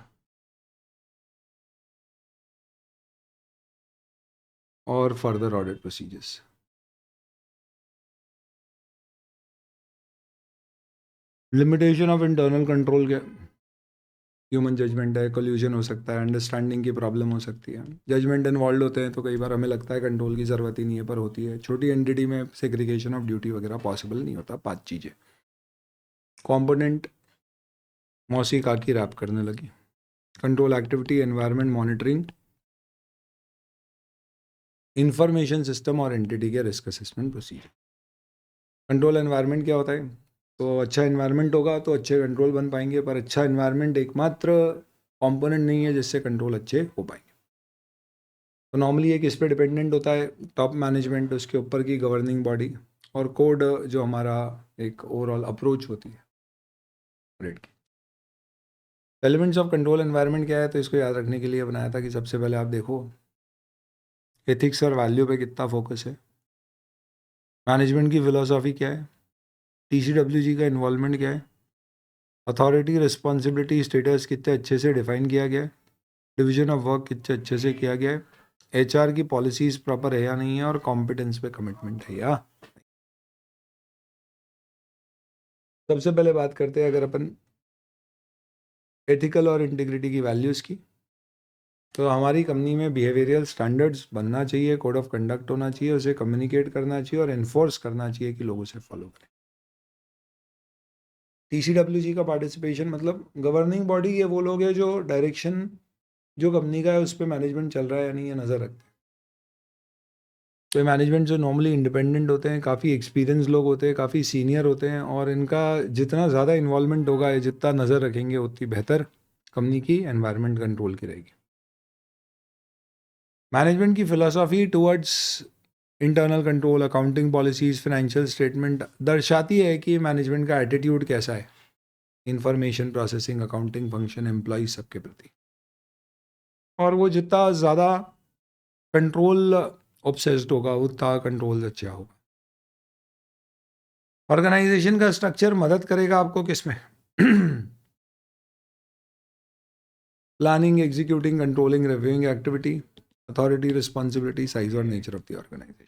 और further audit procedures. Limitation of internal control क्या, ह्यूमन जजमेंट है, कोल्यूजन हो सकता है, अंडरस्टैंडिंग की प्रॉब्लम हो सकती है, जजमेंट इन्वॉल्व होते हैं तो कई बार हमें लगता है कंट्रोल की ज़रूरत ही नहीं है पर होती है. छोटी एंटिटी में सेग्रीगेशन ऑफ ड्यूटी वगैरह पॉसिबल नहीं होता. 5 चीज़ें. कॉम्पोनेंट मौसी काकी रैप करने लगी. Control activity, environment monitoring, information system और एंटिटी के risk assessment procedure. Control environment क्या होता है, तो अच्छा एनवायरनमेंट होगा तो अच्छे कंट्रोल बन पाएंगे, पर अच्छा एनवायरनमेंट एकमात्र कंपोनेंट नहीं है जिससे कंट्रोल अच्छे हो पाएंगे. तो नॉर्मली ये किस पे डिपेंडेंट होता है, टॉप मैनेजमेंट, उसके ऊपर की गवर्निंग बॉडी और कोड जो हमारा एक ओवरऑल अप्रोच होती है ऑडिट की. एलिमेंट्स ऑफ कंट्रोल एनवायरनमेंट क्या है, तो इसको याद रखने के लिए बनाया था कि सबसे पहले आप देखो एथिक्स और वैल्यू पे कितना फोकस है, मैनेजमेंट की फिलोसॉफी क्या है, TCWG का इन्वॉल्वमेंट क्या है, अथॉरिटी रिस्पॉन्सिबिलिटी स्टेटस कितने अच्छे से डिफाइन किया गया है, डिवीजन ऑफ वर्क कितने अच्छे से किया गया है, HR की पॉलिसीज प्रॉपर है या नहीं है, और कॉम्पिटेंस पे कमिटमेंट है या. सबसे पहले बात करते हैं अगर अपन एथिकल और इंटीग्रिटी की वैल्यूज़ की, तो हमारी कंपनी में बिहेवियरल स्टैंडर्ड्स बनना चाहिए, कोड ऑफ कंडक्ट होना चाहिए, उसे कम्युनिकेट करना चाहिए और इन्फोर्स करना चाहिए कि लोग उसे फॉलो करें. TCWG का पार्टिसिपेशन मतलब गवर्निंग बॉडी, ये वो लोग हैं जो डायरेक्शन जो कंपनी का है उस पर मैनेजमेंट चल रहा है या नहीं, ये नज़र रखते हैं. तो मैनेजमेंट जो नॉर्मली इंडिपेंडेंट होते हैं, काफ़ी एक्सपीरियंस लोग होते हैं, काफ़ी सीनियर होते हैं, और इनका जितना ज़्यादा इन्वॉल्वमेंट होगा, ये जितना नज़र रखेंगे उतनी बेहतर कंपनी की एनवायरनमेंट कंट्रोल की रहेगी. मैनेजमेंट की philosophy towards internal control, accounting policies, financial statement दर्शाती है कि मैनेजमेंट का एटीट्यूड कैसा है information processing, accounting function, employ सबके प्रति. और वो जितना ज़्यादा कंट्रोल ऑब्सेस्ड होगा उतना कंट्रोल अच्छा होगा. ऑर्गेनाइजेशन का स्ट्रक्चर मदद करेगा आपको किस में, planning, executing, controlling, reviewing activity, authority, responsibility, size और नेचर ऑफ द ऑर्गेनाइजेशन.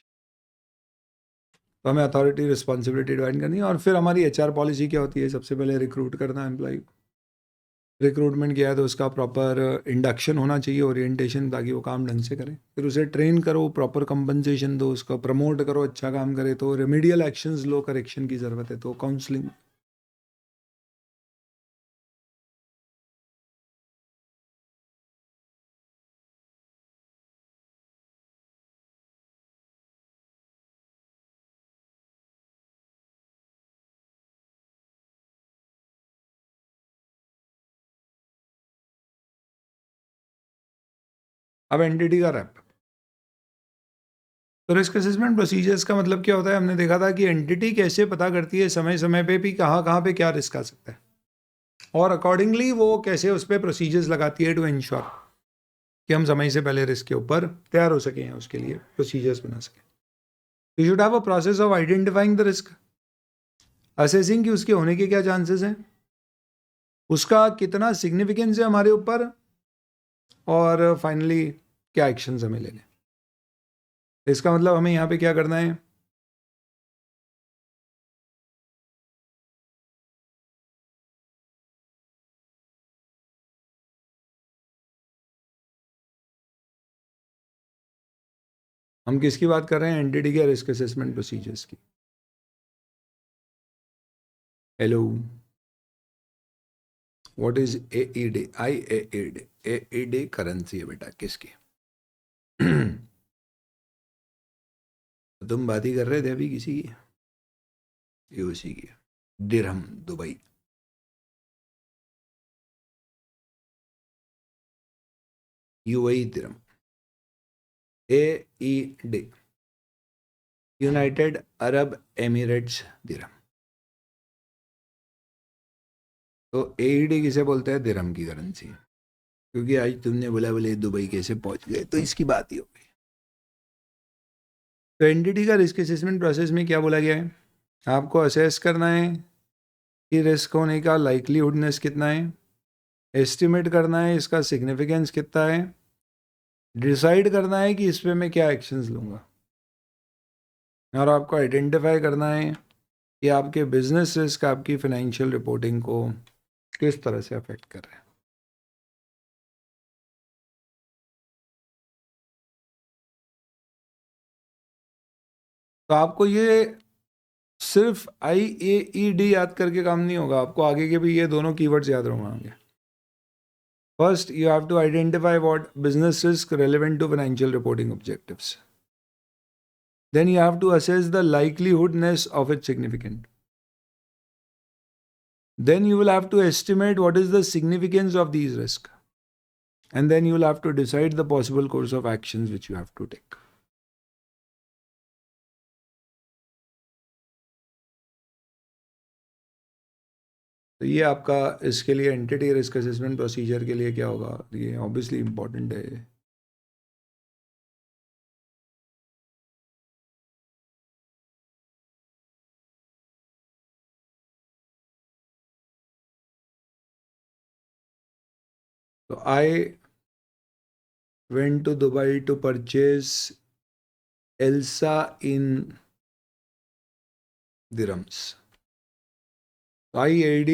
तो हमें अथॉरिटी रिस्पॉन्सिबिलिटी डिवाइड करनी है. और फिर हमारी HR पॉलिसी क्या होती है, सबसे पहले रिक्रूट करना एम्प्लॉय. रिक्रूटमेंट किया है तो उसका प्रॉपर इंडक्शन होना चाहिए, ओरिएंटेशन, ताकि वो काम ढंग से करे. फिर उसे ट्रेन करो, प्रॉपर कंपनसेशन दो, उसका प्रमोट करो, अच्छा काम करे तो रेमेडियल एक्शंस लो, करेक्शन की ज़रूरत है तो काउंसलिंग. अब एंटिटी का रैप. तो रिस्क असेसमेंट प्रोसीजर्स का मतलब क्या होता है, हमने देखा था कि एंटिटी कैसे पता करती है समय समय पे भी कहाँ कहाँ पे क्या रिस्क आ सकता है. और अकॉर्डिंगली वो कैसे उस पर प्रोसीजर्स लगाती है टू इंश्योर कि हम समय से पहले रिस्क के ऊपर तैयार हो सकें, उसके लिए प्रोसीजर्स बना सकें. You should have a process of identifying the risk, assessing कि उसके होने के क्या चांसेस हैं, उसका कितना सिग्निफिकेंस है हमारे ऊपर, और फाइनली क्या एक्शंस हमें लेने. इसका मतलब हमें यहाँ पे क्या करना है, हम किसकी बात कर रहे हैं, एंटिटी के रिस्क असेसमेंट प्रोसीजर्स की. Hello, what is AED? IAED, AED currency है बेटा किसकी? तुम बात ही कर रहे थे अभी किसी की, ये उसी की, दिरहम दुबई. UAE दिरहम, AED, यूनाइटेड अरब एमिरेट्स दिरहम. तो AED किसे बोलते हैं, दिरहम की करेंसी. क्योंकि आज तुमने बोला बोले दुबई कैसे पहुंच गए, तो इसकी बात ही हो गई. तो एंटिटी का रिस्क असेसमेंट प्रोसेस में क्या बोला गया है, आपको असेस करना है कि रिस्क होने का लाइकलीहुडनेस कितना है, एस्टिमेट करना है इसका सिग्निफिकेंस कितना है, डिसाइड करना है कि इस पे मैं क्या एक्शंस लूँगा, और आपको आइडेंटिफाई करना है कि आपके बिजनेस रिस्क आपकी फाइनेंशियल रिपोर्टिंग को किस तरह से अफेक्ट कर रहे हैं. तो आपको ये सिर्फ IAED याद करके काम नहीं होगा, आपको आगे के भी ये दोनों कीवर्ड्स याद होंगे. First, you have to identify what business risk relevant to financial reporting objectives. Then you have to assess the likelihoodness of its significance. Then you will have to estimate what is the significance of these risks. And then you will have to decide the possible course of actions which you have to take. तो ये आपका इसके लिए एंटिटी रिस्क असेसमेंट प्रोसीजर के लिए क्या होगा, ये ऑब्वियसली इंपॉर्टेंट है. So I went to Dubai to purchase Elsa in dirhams. IAD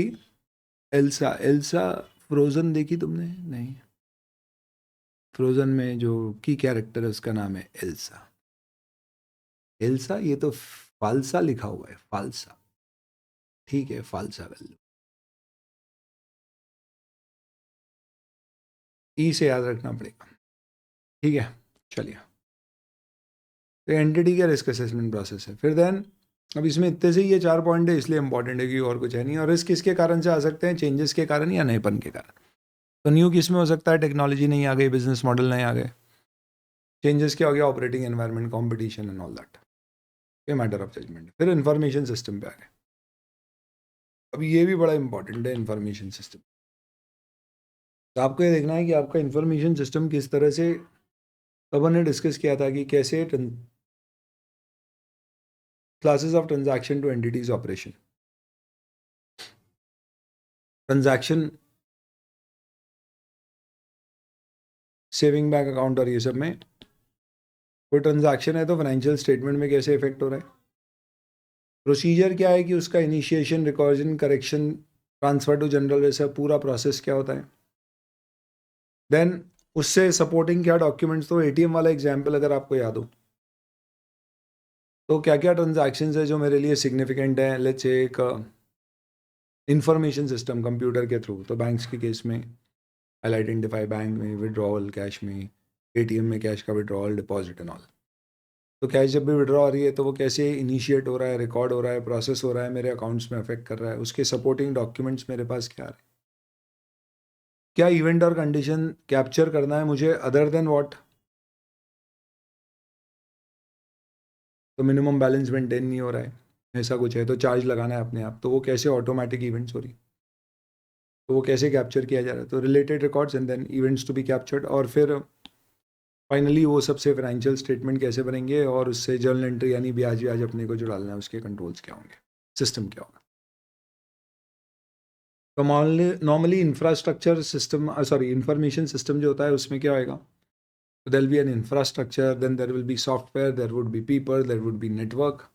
Elsa. Elsa frozen देखी तुमने? नहीं. फ्रोजन में जो की कैरेक्टर है उसका नाम है एल्सा. एल्सा, ये तो फालसा लिखा हुआ है, फालसा. ठीक है, फालसा कर लो, ई से याद रखना पड़ेगा. ठीक है, चलिए. तो एंटिटी का रिस्क असेसमेंट प्रोसेस है. फिर देन अब इसमें इतने से ही ये 4 पॉइंट है, इसलिए इंपॉर्टेंट है कि और कुछ है नहीं. और रिस्क किसके कारण से आ सकते हैं, चेंजेस के कारण या नएपन के कारण. तो न्यू किस में हो सकता है, टेक्नोलॉजी नहीं आ गई, बिजनेस मॉडल नहीं आ गए. चेंजेस क्या हो गया, operating environment, competition and all that. ये मैटर ऑफ जजमेंट. फिर इंफॉर्मेशन सिस्टम पे आ गए. अब ये भी बड़ा इंपॉर्टेंट है, इंफॉर्मेशन सिस्टम. तो आपको ये देखना है कि आपका इंफॉर्मेशन सिस्टम किस तरह से, अपन ने डिस्कस किया था कि कैसे classes of transaction two entities operation. Transaction saving bank account और ये सब में कोई ट्रांजैक्शन है तो फाइनेंशियल स्टेटमेंट में कैसे इफेक्ट हो रहा है. प्रोसीजर क्या है कि उसका initiation, recording, correction, transfer to general, वैसा पूरा प्रोसेस क्या होता है. देन उससे सपोर्टिंग क्या डॉक्यूमेंट्स. तो ATM वाला एग्जाम्पल अगर आपको याद हो तो क्या क्या ट्रांजैक्शंस है जो मेरे लिए सिग्निफिकेंट है. लेट्स से एक इंफॉर्मेशन सिस्टम कंप्यूटर के थ्रू. तो बैंक्स के केस में आई आइडेंटिफाई बैंक में विड्रॉवल कैश में, ATM में कैश का विड्रॉवल, डिपॉजिट एंड ऑल. तो कैश जब भी विड्रॉ हो रही है तो वो कैसे इनिशिएट हो रहा है, रिकॉर्ड हो रहा है, प्रोसेस हो रहा है, मेरे अकाउंट्स में अफेक्ट कर रहा है, उसके सपोर्टिंग डॉक्यूमेंट्स मेरे पास क्या आ रहे हैं, क्या इवेंट और कंडीशन कैप्चर करना है मुझे अदर देन व्हाट. तो मिनिमम बैलेंस मेंटेन नहीं हो रहा है, ऐसा कुछ है तो चार्ज लगाना है अपने आप, तो वो कैसे ऑटोमेटिक इवेंट्स हो रही. तो वो कैसे कैप्चर किया जा रहा है, तो related records and then events to be captured, और फिर फाइनली वो सबसे फाइनेंशियल स्टेटमेंट कैसे बनेंगे और उससे जर्नल एंट्री यानी ब्याज व्याज अपने को जो डालना है उसके कंट्रोल्स क्या होंगे, सिस्टम क्या होगा। तो normally infrastructure system information system जो होता है उसमें क्या होएगा, तो there will be an infrastructure, then there will be software, there would be people, there would be network,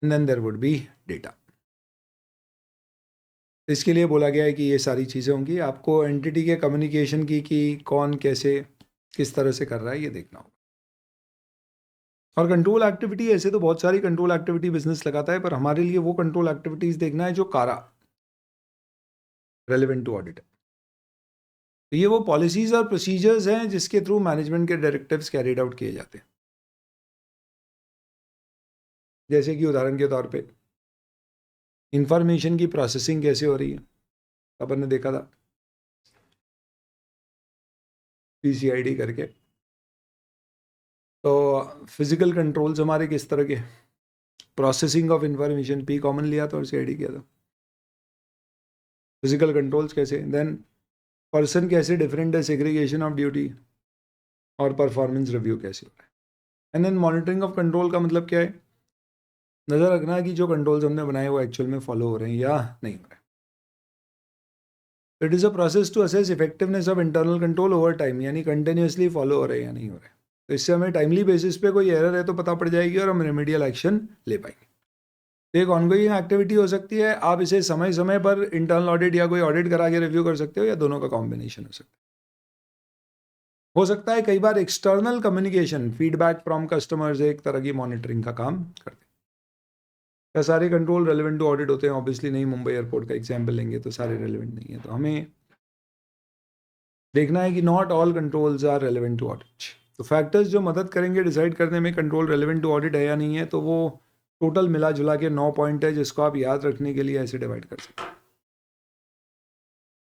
and then there would be data. इसके लिए बोला गया है कि ये सारी चीज़ें होंगी, आपको एंटिटी के कम्युनिकेशन की कि कौन कैसे किस तरह से कर रहा है ये देखना होगा। और कंट्रोल एक्टिविटी, ऐसे तो बहुत सारी कंट्रोल एक्टिविटी बिजनेस लगाता है, पर हमारे लिए वो कंट्रोल एक्टिविटीज देखना है जो कारा रेलिवेंट टू ऑडिट है। तो ये वो पॉलिसीज और प्रोसीजर्स हैं जिसके थ्रू मैनेजमेंट के डायरेक्टिव्स कैरिड आउट किए जाते हैं। जैसे कि उदाहरण के तौर पे इंफॉर्मेशन की प्रोसेसिंग कैसे हो रही है, अपन ने देखा था पीसीआईडी करके। तो फिजिकल कंट्रोल्स हमारे किस तरह के, प्रोसेसिंग ऑफ इंफॉर्मेशन पी कॉमन लिया था और सीआईडी किया था। फिजिकल कंट्रोल्स कैसे, देन पर्सन कैसे डिफरेंट है, सेग्रीगेशन ऑफ ड्यूटी, और परफॉर्मेंस रिव्यू कैसे हो रहा है। And then monitoring of control का मतलब क्या है, नज़र रखना कि जो कंट्रोल्स हमने बनाए वो एक्चुअल में फॉलो हो रहे हैं या नहीं हो रहे। It is a process to assess effectiveness of internal control over time, यानी कंटिन्यूसली फॉलो हो रहे हैं या नहीं हो रहे। तो इससे हमें टाइमली बेसिस पे कोई एरर है तो पता पड़ जाएगी और हम रेमेडियल एक्शन ले पाएंगे। तो एक ऑनगोइंग एक्टिविटी हो सकती है, आप इसे समय समय पर इंटरनल ऑडिट या कोई ऑडिट करा के रिव्यू कर सकते हो, या दोनों का कॉम्बिनेशन हो सकता है। हो सकता है कई बार external communication, feedback from customers एक तरह की मॉनिटरिंग का काम करते हैं। क्या सारे कंट्रोल रेलिवेंट टू ऑडिट होते हैं? ऑब्वियसली नहीं। मुंबई एयरपोर्ट का एग्जाम्पल लेंगे तो सारे रेलिवेंट नहीं है, तो हमें देखना है कि not all controls are relevant to audit. तो फैक्टर्स जो मदद करेंगे डिसाइड करने में कंट्रोल रेलिवेंट टू ऑडिट है या नहीं है, तो वो टोटल मिला जुला के 9 पॉइंट है जिसको आप याद रखने के लिए ऐसे डिवाइड कर सकते हैं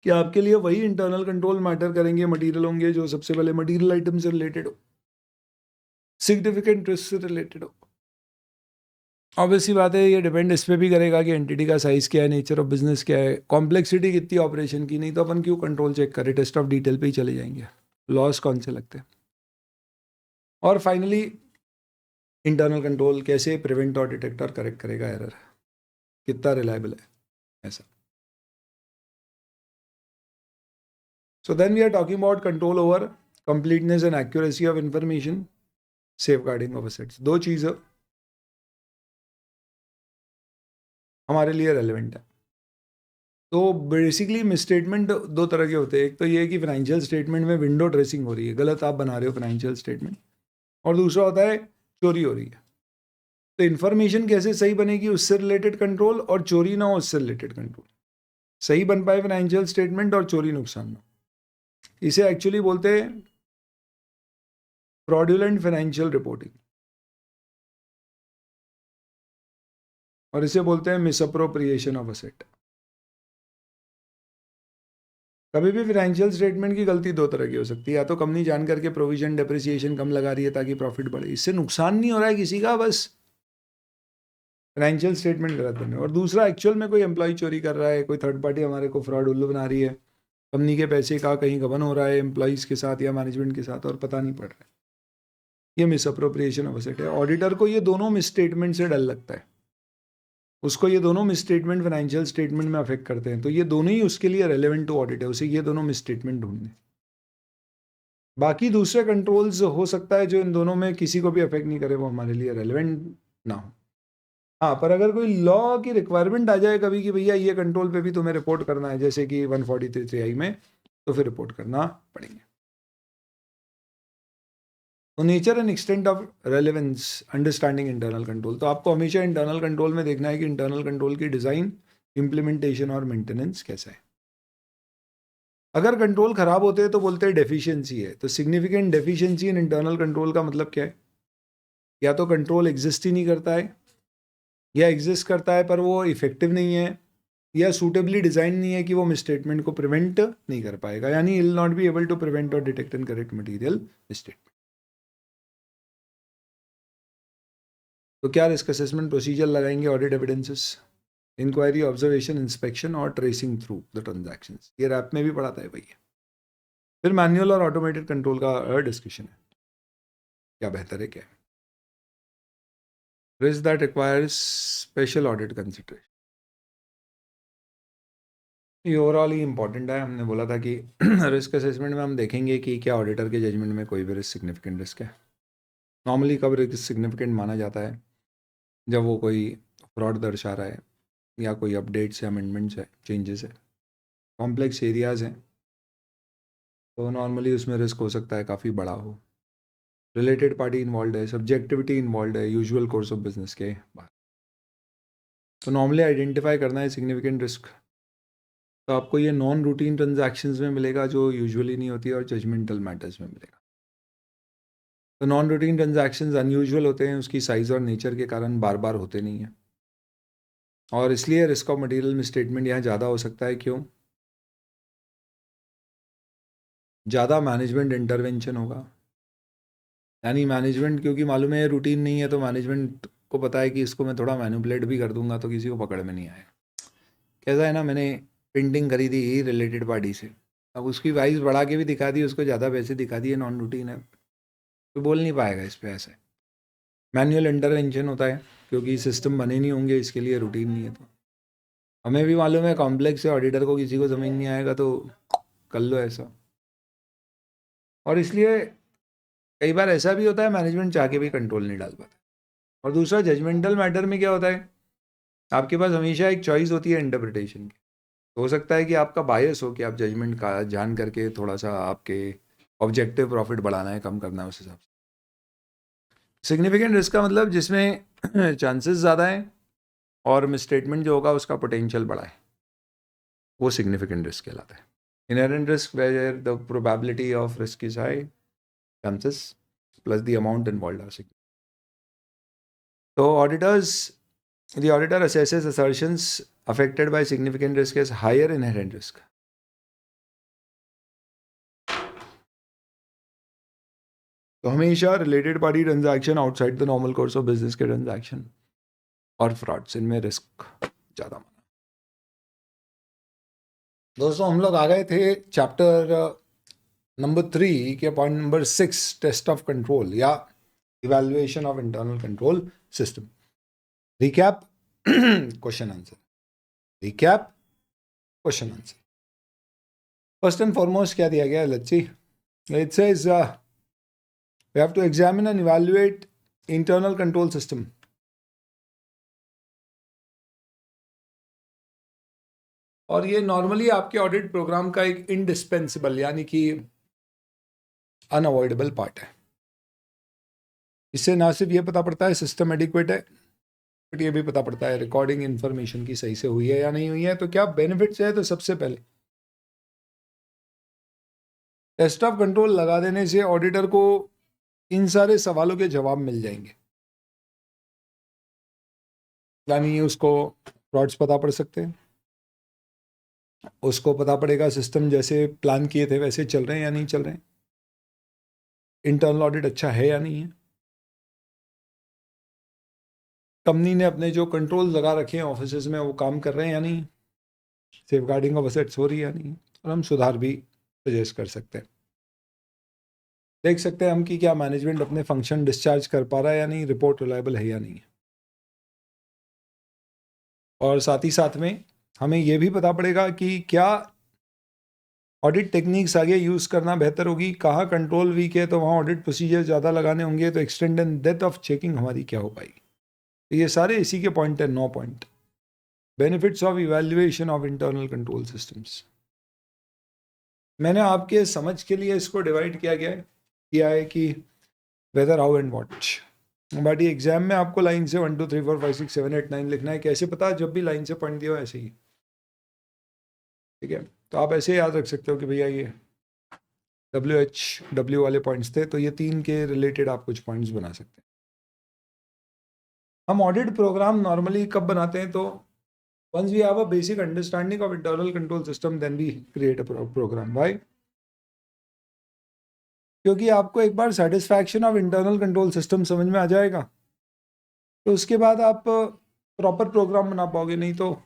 कि आपके लिए वही इंटरनल कंट्रोल मैटर करेंगे, मटेरियल होंगे जो सबसे पहले मटेरियल आइटम से रिलेटेड हो, सिग्निफिकेंट रिस्क से रिलेटेड हो। ऑब्वियसली बात है, ये डिपेंड इस पर भी करेगा कि एंटिटी का साइज क्या है, नेचर ऑफ बिजनेस क्या है, कॉम्प्लेक्सिटी कितनी ऑपरेशन की। नहीं तो अपन क्यों कंट्रोल चेक करें, टेस्ट ऑफ डिटेल पे ही चले जाएंगे, लॉस कौन से लगते हैं। और फाइनली इंटरनल कंट्रोल कैसे प्रिवेंट और डिटेक्ट और करेक्ट करेगा एरर, कितना रिलायबल है ऐसा। So then we are talking about control over completeness and accuracy of information, safeguarding of assets. दो चीज़ हमारे लिए रेलिवेंट है। तो बेसिकली मिसस्टेटमेंट दो तरह के होते हैं। एक तो ये है कि फाइनेंशियल स्टेटमेंट में विंडो ड्रेसिंग हो रही है, गलत आप बना रहे हो फाइनेंशियल स्टेटमेंट, और दूसरा होता है चोरी हो रही है। तो इन्फॉर्मेशन कैसे सही बनेगी उससे रिलेटेड कंट्रोल, और चोरी ना हो उससे रिलेटेड कंट्रोल। सही बन पाए फाइनेंशियल स्टेटमेंट और चोरी नुकसान ना हो। इसे एक्चुअली बोलते हैं फ्रॉडुलेंट फाइनेंशियल रिपोर्टिंग, और इसे बोलते हैं मिसअप्रोप्रिएशन ऑफ असेट। कभी भी फाइनेंशियल स्टेटमेंट की गलती दो तरह की हो सकती है, या तो कंपनी जान करके प्रोविजन डेप्रिसिएशन कम लगा रही है ताकि प्रॉफिट बढ़े, इससे नुकसान नहीं हो रहा है किसी का, बस फाइनेंशियल स्टेटमेंट गलत बने। और दूसरा एक्चुअल में कोई एम्प्लॉय चोरी कर रहा है, कोई थर्ड पार्टी हमारे को फ्रॉड उल्लू बना रही है, कंपनी के पैसे का कहीं गबन हो रहा है एम्प्लॉयज़ के साथ या मैनेजमेंट के साथ और पता नहीं पड़ रहा है, ये मिसअप्रोप्रिएशन ऑफ एसेट है। ऑडिटर को ये दोनों मिसस्टेटमेंट से डर लगता है, उसको ये दोनों मिसस्टेटमेंट फाइनेंशियल स्टेटमेंट में अफेक्ट करते हैं, तो ये दोनों ही उसके लिए रेलेवेंट टू ऑडिट है, उसे ये दोनों मिसस्टेटमेंट ढूंढने। बाकी दूसरे कंट्रोल्स हो सकता है जो इन दोनों में किसी को भी अफेक्ट नहीं करे, वो हमारे लिए रेलेवेंट ना हो। हाँ, पर अगर कोई लॉ की रिक्वायरमेंट आ जाए कभी कि भैया ये कंट्रोल पे भी तुम्हें रिपोर्ट करना है, जैसे कि 143(3)(i) में, तो फिर रिपोर्ट करना पड़ेंगे। तो nature and extent of relevance, understanding internal control. तो आपको हमेशा इंटरनल कंट्रोल में देखना है कि इंटरनल कंट्रोल की डिज़ाइन, इम्प्लीमेंटेशन और मेंटेनेंस कैसा है। अगर कंट्रोल खराब होते हैं तो बोलते हैं डेफिशिएंसी है। तो significant deficiency in internal control का मतलब क्या है? या तो कंट्रोल एग्जिस्ट ही नहीं करता है, या एग्जिस्ट करता है पर वो इफेक्टिव नहीं है, या सूटेबली डिजाइन नहीं है कि वो मिसस्टेटमेंट को प्रिवेंट नहीं कर पाएगा, यानी will not be able to prevent और detect and correct material misstatement. तो क्या रिस्क असेसमेंट प्रोसीजर लगाएंगे, audit evidences. Inquiry, observation, inspection और ट्रेसिंग थ्रू द ट्रांजैक्शंस, ये रैप में भी पढ़ाता है भैया। फिर मैनुअल और ऑटोमेटेड कंट्रोल का डिस्कशन है, क्या बेहतर है क्या है। Risk that requires special audit consideration, ये ओवरऑल ही इंपॉर्टेंट है। हमने बोला था कि रिस्क असेसमेंट में हम देखेंगे कि क्या ऑडिटर के जजमेंट में कोई भी रिस्क सिग्निफिकेंट रिस्क है। नॉर्मली कब रिस्क सिग्निफिकेंट माना जाता है, जब वो कोई फ्रॉड दर्शा रहा है या कोई अपडेट्स या अमेंडमेंट्स है, चेंजेस है, कॉम्प्लेक्स एरियाज़ हैं, तो नॉर्मली उसमें रिस्क हो सकता है काफ़ी बड़ा हो। रिलेटेड पार्टी इन्वॉल्व है, सब्जेक्टिविटी इन्वॉल्व है यूजुअल कोर्स ऑफ बिजनेस के बाहर, तो नॉर्मली आइडेंटिफाई करना है सिग्निफिकेंट रिस्क। तो आपको ये नॉन रूटीन ट्रांजैक्शंस में मिलेगा जो यूजुअली नहीं होती, और जजमेंटल मैटर्स में मिलेगा। तो नॉन रूटीन ट्रांजैक्शंस अनयूजुअल होते हैं, उसकी साइज़ और नेचर के कारण बार बार होते नहीं हैं, और इसलिए रिस्क ऑफ मटेरियल मिसस्टेटमेंट यहाँ ज़्यादा हो सकता है। क्यों? ज़्यादा मैनेजमेंट इंटरवेंशन होगा, यानी मैनेजमेंट, क्योंकि मालूम है ये रूटीन नहीं है, तो मैनेजमेंट को पता है कि इसको मैं थोड़ा मैनिपुलेट भी कर दूंगा तो किसी को पकड़ में नहीं आएगा। कैसा है ना, मैंने पेंटिंग खरीदी रिलेटेड पार्टी से, अब उसकी प्राइस बढ़ा के भी दिखा दी, उसको ज़्यादा पैसे दिखा दिए, नॉन रूटीन है, तो बोल नहीं पाएगा इस पर। ऐसे मैनुअल इंटरवेंशन होता है, क्योंकि सिस्टम बने नहीं होंगे इसके लिए, रूटीन नहीं है। तो हमें भी मालूम है कॉम्प्लेक्स है, ऑडिटर को किसी को समझ नहीं आएगा, तो कर लो ऐसा। और इसलिए कई बार ऐसा भी होता है मैनेजमेंट चाह के भी कंट्रोल नहीं डाल पाता। और दूसरा, जजमेंटल मैटर में क्या होता है, आपके पास हमेशा एक चॉइस होती है इंटरप्रिटेशन की। तो हो सकता है कि आपका बायस हो कि आप जजमेंट का जान करके थोड़ा सा आपके ऑब्जेक्टिव प्रॉफिट बढ़ाना है, कम करना है, उस हिसाब से। सिग्निफिकेंट रिस्क का मतलब जिसमें चांसेस ज़्यादा हैं और मिसस्टेटमेंट जो होगा उसका पोटेंशियल बड़ा है, वो सिग्निफिकेंट रिस्क कहलाता है। Inherent risk where the probability of risk is high, chances plus the amount involve are significant. तो the auditor assesses assertions affected by significant risk as higher inherent risk. तो हमेशा related party transaction, outside the normal course of business के ट्रांजैक्शन और फ्रॉड्स, इनमें रिस्क ज़्यादा माना। दोस्तों, हम लोग आ गए थे चैप्टर नंबर 3 के point number 6, test of control या evaluation of internal control system. Recap, question answer, recap, question answer. First and foremost क्या दिया गया है? Let's see. It says we have to examine and evaluate internal control system. और ये नॉर्मली आपके ऑडिट प्रोग्राम का एक इंडिस्पेंसिबल यानी कि अनअवॉइडेबल पार्ट है। इससे ना सिर्फ ये पता पड़ता है सिस्टम एडिक्वेट है, बट ये भी पता पड़ता है रिकॉर्डिंग इन्फॉर्मेशन की सही से हुई है या नहीं हुई है। तो क्या बेनिफिट्स है? तो सबसे पहले टेस्ट ऑफ कंट्रोल लगा देने से ऑडिटर को इन सारे सवालों के जवाब मिल जाएंगे, यानी उसको फ्रॉड्स पता पड़ सकते हैं, उसको पता पड़ेगा सिस्टम जैसे प्लान किए थे वैसे चल रहे हैं या नहीं चल रहे हैं, इंटरनल ऑडिट अच्छा है या नहीं है, कंपनी ने अपने जो कंट्रोल लगा रखे हैं ऑफिसेज में वो काम कर रहे हैं या नहीं, सेफ गार्डिंग ऑफ असेट्स हो रही है या नहीं, और हम सुधार भी सजेस्ट कर सकते हैं। देख सकते हैं हम कि क्या मैनेजमेंट अपने फंक्शन डिस्चार्ज कर पा रहा है या नहीं, रिपोर्ट रिलायबल है या नहीं है। और साथ ही साथ में हमें यह भी पता पड़ेगा कि क्या ऑडिट टेक्निक्स आगे यूज़ करना बेहतर होगी, कहाँ कंट्रोल वीक है तो वहाँ ऑडिट प्रोसीजर ज़्यादा लगाने होंगे, तो extend and depth of checking हमारी क्या हो पाएगी। तो ये सारे इसी के पॉइंट है, 9 point. Benefits of evaluation of internal control systems. मैंने आपके समझ के लिए इसको डिवाइड किया है कि whether, how and what. But ये एग्जाम में आपको लाइन से 1 2 3 4 5 6 7 8 9 लिखना है। कैसे पता? जब भी लाइन से पॉइंट दिया हो ऐसे ही, ठीक है। तो आप ऐसे याद रख सकते हो कि भैया ये WH वाले पॉइंट्स थे, तो ये 3 के रिलेटेड आप कुछ पॉइंट्स बना सकते हैं। हम ऑडिट प्रोग्राम नॉर्मली कब बनाते हैं? तो once we have a basic understanding of internal control system, then we create a program. Why? क्योंकि आपको एक बार satisfaction of internal control system समझ में आ जाएगा, तो उसके बाद आप प्रॉपर प्रोग्राम बना पाओगे, नहीं तो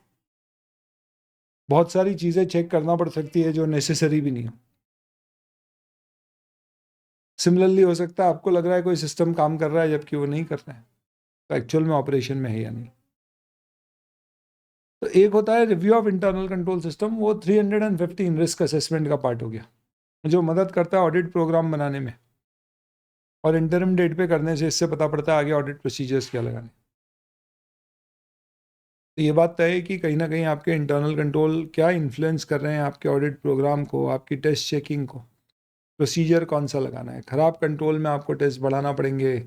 बहुत सारी चीज़ें चेक करना पड़ सकती है जो नेसेसरी भी नहीं हो। सिमिलरली हो सकता है आपको लग रहा है कोई सिस्टम काम कर रहा है जबकि वो नहीं कर रहा है, तो एक्चुअल में ऑपरेशन में है या नहीं। तो एक होता है review of internal control system, वो 315 रिस्क असेसमेंट का पार्ट हो गया, जो मदद करता है ऑडिट प्रोग्राम बनाने में, और इंटरिम डेट पे करने से इससे पता पड़ता है आगे ऑडिट प्रोसीजर्स क्या लगाने। तो ये बात तय है कि कहीं ना कहीं आपके इंटरनल कंट्रोल क्या इन्फ्लुएंस कर रहे हैं आपके ऑडिट प्रोग्राम को, आपकी टेस्ट चेकिंग को, प्रोसीजर कौन सा लगाना है। खराब कंट्रोल में आपको टेस्ट बढ़ाना पड़ेंगे,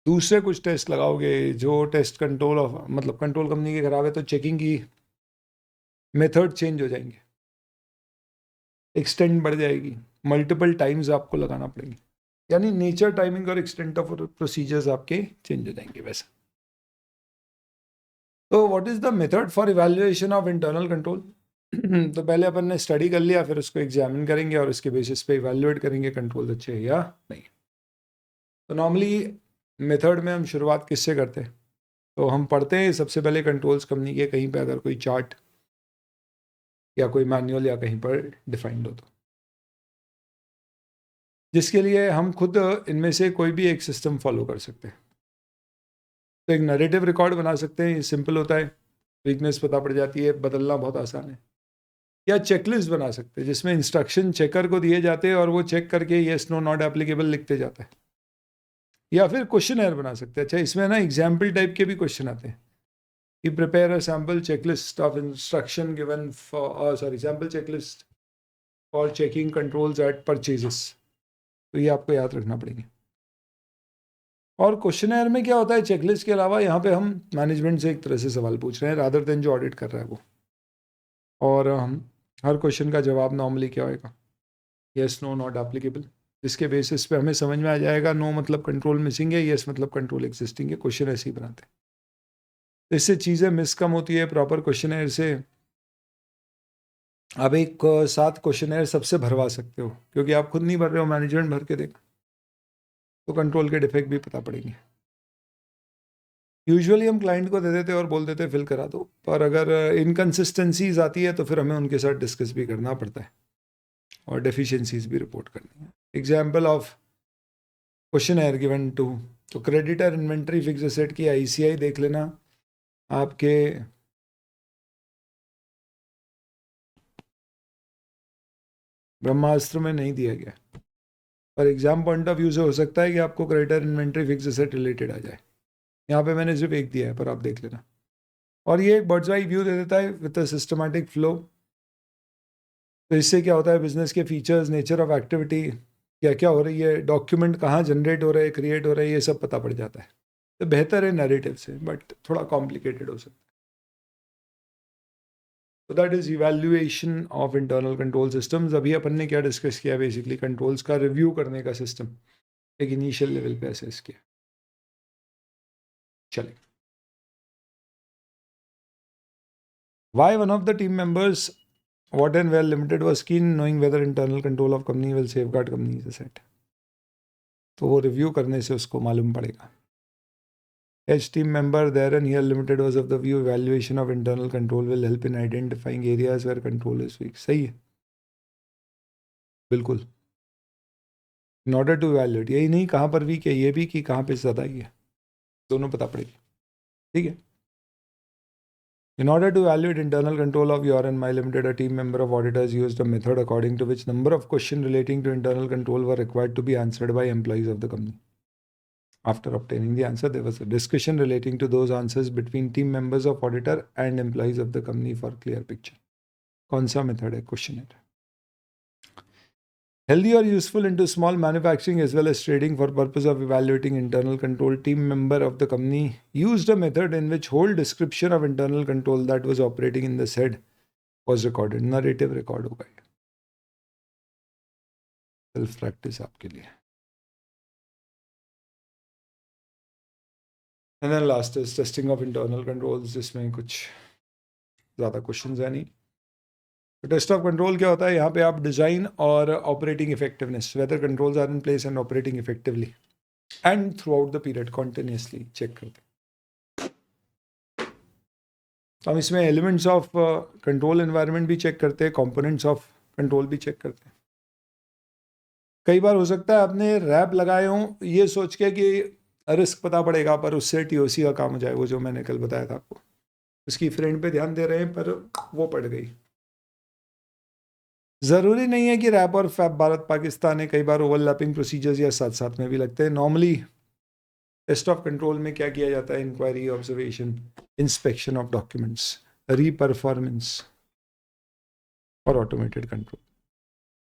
दूसरे कुछ टेस्ट लगाओगे जो टेस्ट कंट्रोल ऑफ मतलब कंट्रोल कंपनी के खराब है तो चेकिंग की मेथड चेंज हो जाएंगे, एक्सटेंड बढ़ जाएगी, मल्टीपल टाइम्स आपको लगाना पड़ेंगे, यानी नेचर, टाइमिंग और एक्सटेंट ऑफ प्रोसीजर्स आपके चेंज हो जाएंगे वैसे। तो what is the method for evaluation of internal control? तो पहले अपन ने स्टडी कर लिया, फिर उसको एग्जामिन करेंगे और उसके बेसिस पे इवैल्यूएट करेंगे कंट्रोल अच्छे है या नहीं। तो नॉर्मली मेथड में हम शुरुआत किससे करते हैं? तो हम पढ़ते हैं सबसे पहले कंट्रोल्स कंपनी के कहीं पे अगर कोई चार्ट या कोई मैनुअल या कहीं पर डिफाइंड हो, तो जिसके लिए हम खुद इनमें से कोई भी एक सिस्टम फॉलो कर सकते हैं। तो एक नरेटिव रिकॉर्ड बना सकते हैं, ये सिंपल होता है, वीकनेस पता पड़ जाती है, बदलना बहुत आसान है। या चेकलिस्ट बना सकते हैं जिसमें इंस्ट्रक्शन चेकर को दिए जाते हैं और वो चेक करके येस नो नॉट एप्लीकेबल लिखते जाता है। या फिर क्वेश्चन बना सकते हैं। अच्छा, इसमें ना एग्जाम्पल टाइप के भी क्वेश्चन आते हैं कि prepare a sample checklist of instruction given for sample checklist for checking controls at purchases. तो ये आपको याद रखना पड़ेंगे। और क्वेश्चनर में क्या होता है, चेकलिस्ट के अलावा यहाँ पे हम मैनेजमेंट से एक तरह से सवाल पूछ रहे हैं रादर देन जो ऑडिट कर रहा है वो। और हम हर क्वेश्चन का जवाब नॉर्मली क्या होएगा, येस नो नॉट एप्लीकेबल, जिसके बेसिस पे हमें समझ में आ जाएगा नो मतलब कंट्रोल मिसिंग है, येस मतलब कंट्रोल एग्जिस्टिंग है। क्वेश्चन ऐसे ही बनाते हैं, तो इससे चीज़ें मिस कम होती है। प्रॉपर क्वेश्चनर से आप एक साथ क्वेश्चनर सबसे भरवा सकते हो, क्योंकि आप खुद नहीं भर रहे हो, मैनेजमेंट भर के देगा, तो कंट्रोल के डिफेक्ट भी पता पड़ेंगे। यूजुअली हम क्लाइंट को दे देते और बोल देते फिल करा दो, पर अगर इनकन्सिस्टेंसीज आती है तो फिर हमें उनके साथ डिस्कस भी करना पड़ता है और डेफिशिएंसीज भी रिपोर्ट करनी है। Example of question are given to, तो क्रेडिटर इन्वेंट्री फिक्स एसेट की आईसीआई देख लेना, आपके ब्रह्मास्त्र में नहीं दिया गया, पर एग्जाम पॉइंट ऑफ व्यू से हो सकता है कि आपको creditor inventory fix asset related आ जाए। यहाँ पे मैंने सिर्फ एक दिया है, पर आप देख लेना। और ये एक बर्ड्स आई व्यू दे देता है विद अ सिस्टमैटिक फ्लो। तो इससे क्या होता है, बिजनेस के फीचर्स, नेचर ऑफ एक्टिविटी, क्या क्या हो रही है, डॉक्यूमेंट कहाँ जनरेट हो रहे हैं, क्रिएट हो रहे हैं, ये सब पता पड़ जाता है। तो बेहतर है नैरेटिव से, बट थोड़ा कॉम्प्लिकेटेड हो सकता है। तो that is evaluation of internal control systems. अभी अपन ने क्या डिस्कस किया, बेसिकली कंट्रोल्स का रिव्यू करने का सिस्टम एक इनिशियल लेवल पे असेस किया। चलिए, why one of the team members What and Well Limited was keen knowing whether internal control of company will safeguard company's asset। तो वो रिव्यू करने से उसको मालूम पड़ेगा। Each team member there and here limited was of the view evaluation of internal control will help in identifying areas where control is weak। सही है, बिल्कुल। In order to evaluate, यही नहीं कहाँ पर वीक है, ये भी कि कहाँ पे ज़्यादा ही है, दोनों पता पड़ेगी। ठीक है। In order to evaluate internal control of your and my limited, a team member of auditors used a method according to which number of questions relating to internal control were required to be answered by employees of the company. After obtaining the answer, there was a discussion relating to those answers between team members of auditor and employees of the company for clear picture. कौन सा मेथड है, questionnaire. Healthy or useful into small manufacturing as well as trading for purpose of evaluating internal control, team member of the company used a method in which whole description of internal control that was operating in the said was recorded। Narrative record होगा, सेल्फ प्रैक्टिस आपके लिए। And then last is testing of internal controls, जिसमें कुछ ज़्यादा क्वेश्चंस है नहीं। तो टेस्ट ऑफ कंट्रोल क्या होता है, यहाँ पे आप डिजाइन और operating effectiveness, whether controls are in place and operating effectively and throughout the period continuously check करते हैं। तो हम इसमें एलिमेंट्स ऑफ कंट्रोल एनवायरनमेंट भी चेक करते हैं, कंपोनेंट्स ऑफ कंट्रोल भी चेक करते हैं। कई बार हो सकता है आपने रैप लगाए हों ये सोच के कि रिस्क पता पड़ेगा, पर उससे टीओसी का काम हो जाए, वो जो मैंने कल बताया था आपको, उसकी फ्रेंड पे ध्यान दे रहे हैं पर वो पड़ गई। ज़रूरी नहीं है कि रैप और फैप भारत पाकिस्तान है, कई बार ओवरलैपिंग प्रोसीजर्स या साथ साथ में भी लगते हैं। नॉर्मली टेस्ट ऑफ कंट्रोल में क्या किया जाता है? Inquiry, observation, inspection of documents, reperformance और ऑटोमेटेड कंट्रोल।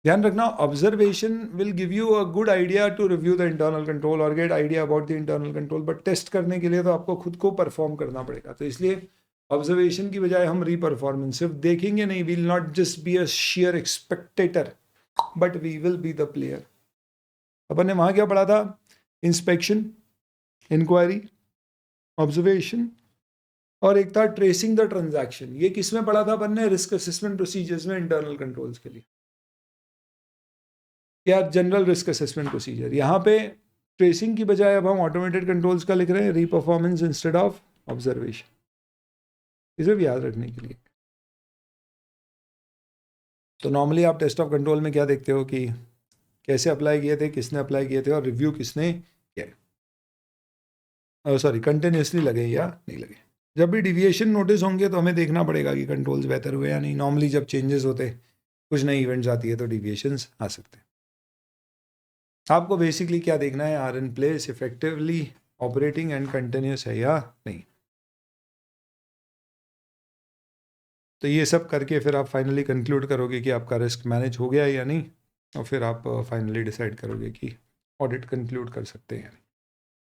ध्यान रखना, observation will give you a good idea to review the internal control और get idea about the internal control, but test करने के लिए तो आपको खुद को परफॉर्म करना पड़ेगा। तो इसलिए ऑब्जर्वेशन की बजाय हम रीपरफॉर्मेंस, सिर्फ देखेंगे नहीं, will not just be a sheer spectator but we will be the player. अपन ने वहां क्या पढ़ा था? इंस्पेक्शन, इंक्वायरी, ऑब्जर्वेशन और एक था ट्रेसिंग द ट्रांजैक्शन। ये किस में पढ़ा था अपन ने? रिस्क असेसमेंट प्रोसीजर्स में, इंटरनल कंट्रोल्स के लिए, या जनरल रिस्क असेसमेंट प्रोसीजर। यहाँ पे ट्रेसिंग की बजाय अब हम ऑटोमेटेड कंट्रोल्स का लिख रहे हैं, रीपरफॉर्मेंस इंस्टेड ऑफ ऑब्जर्वेशन, इसे भी याद रखने के लिए। तो नॉर्मली आप टेस्ट ऑफ कंट्रोल में क्या देखते हो कि कैसे अप्लाई किए थे, किसने अप्लाई किए थे और रिव्यू किसने किया, सॉरी कंटिन्यूसली लगे या नहीं लगे। जब भी डिविएशन नोटिस होंगे तो हमें देखना पड़ेगा कि कंट्रोल्स बेहतर हुए या नहीं। नॉर्मली जब चेंजेस होते, कुछ नई इवेंट्स आती है तो डिविएशंस आ सकते हैं। आपको बेसिकली क्या देखना है? Are in place, effectively operating and continuous है या नहीं। तो ये सब करके फिर आप फाइनली कंक्लूड करोगे कि आपका रिस्क मैनेज हो गया या नहीं, और फिर आप फाइनली डिसाइड करोगे कि ऑडिट कंक्लूड कर सकते हैं।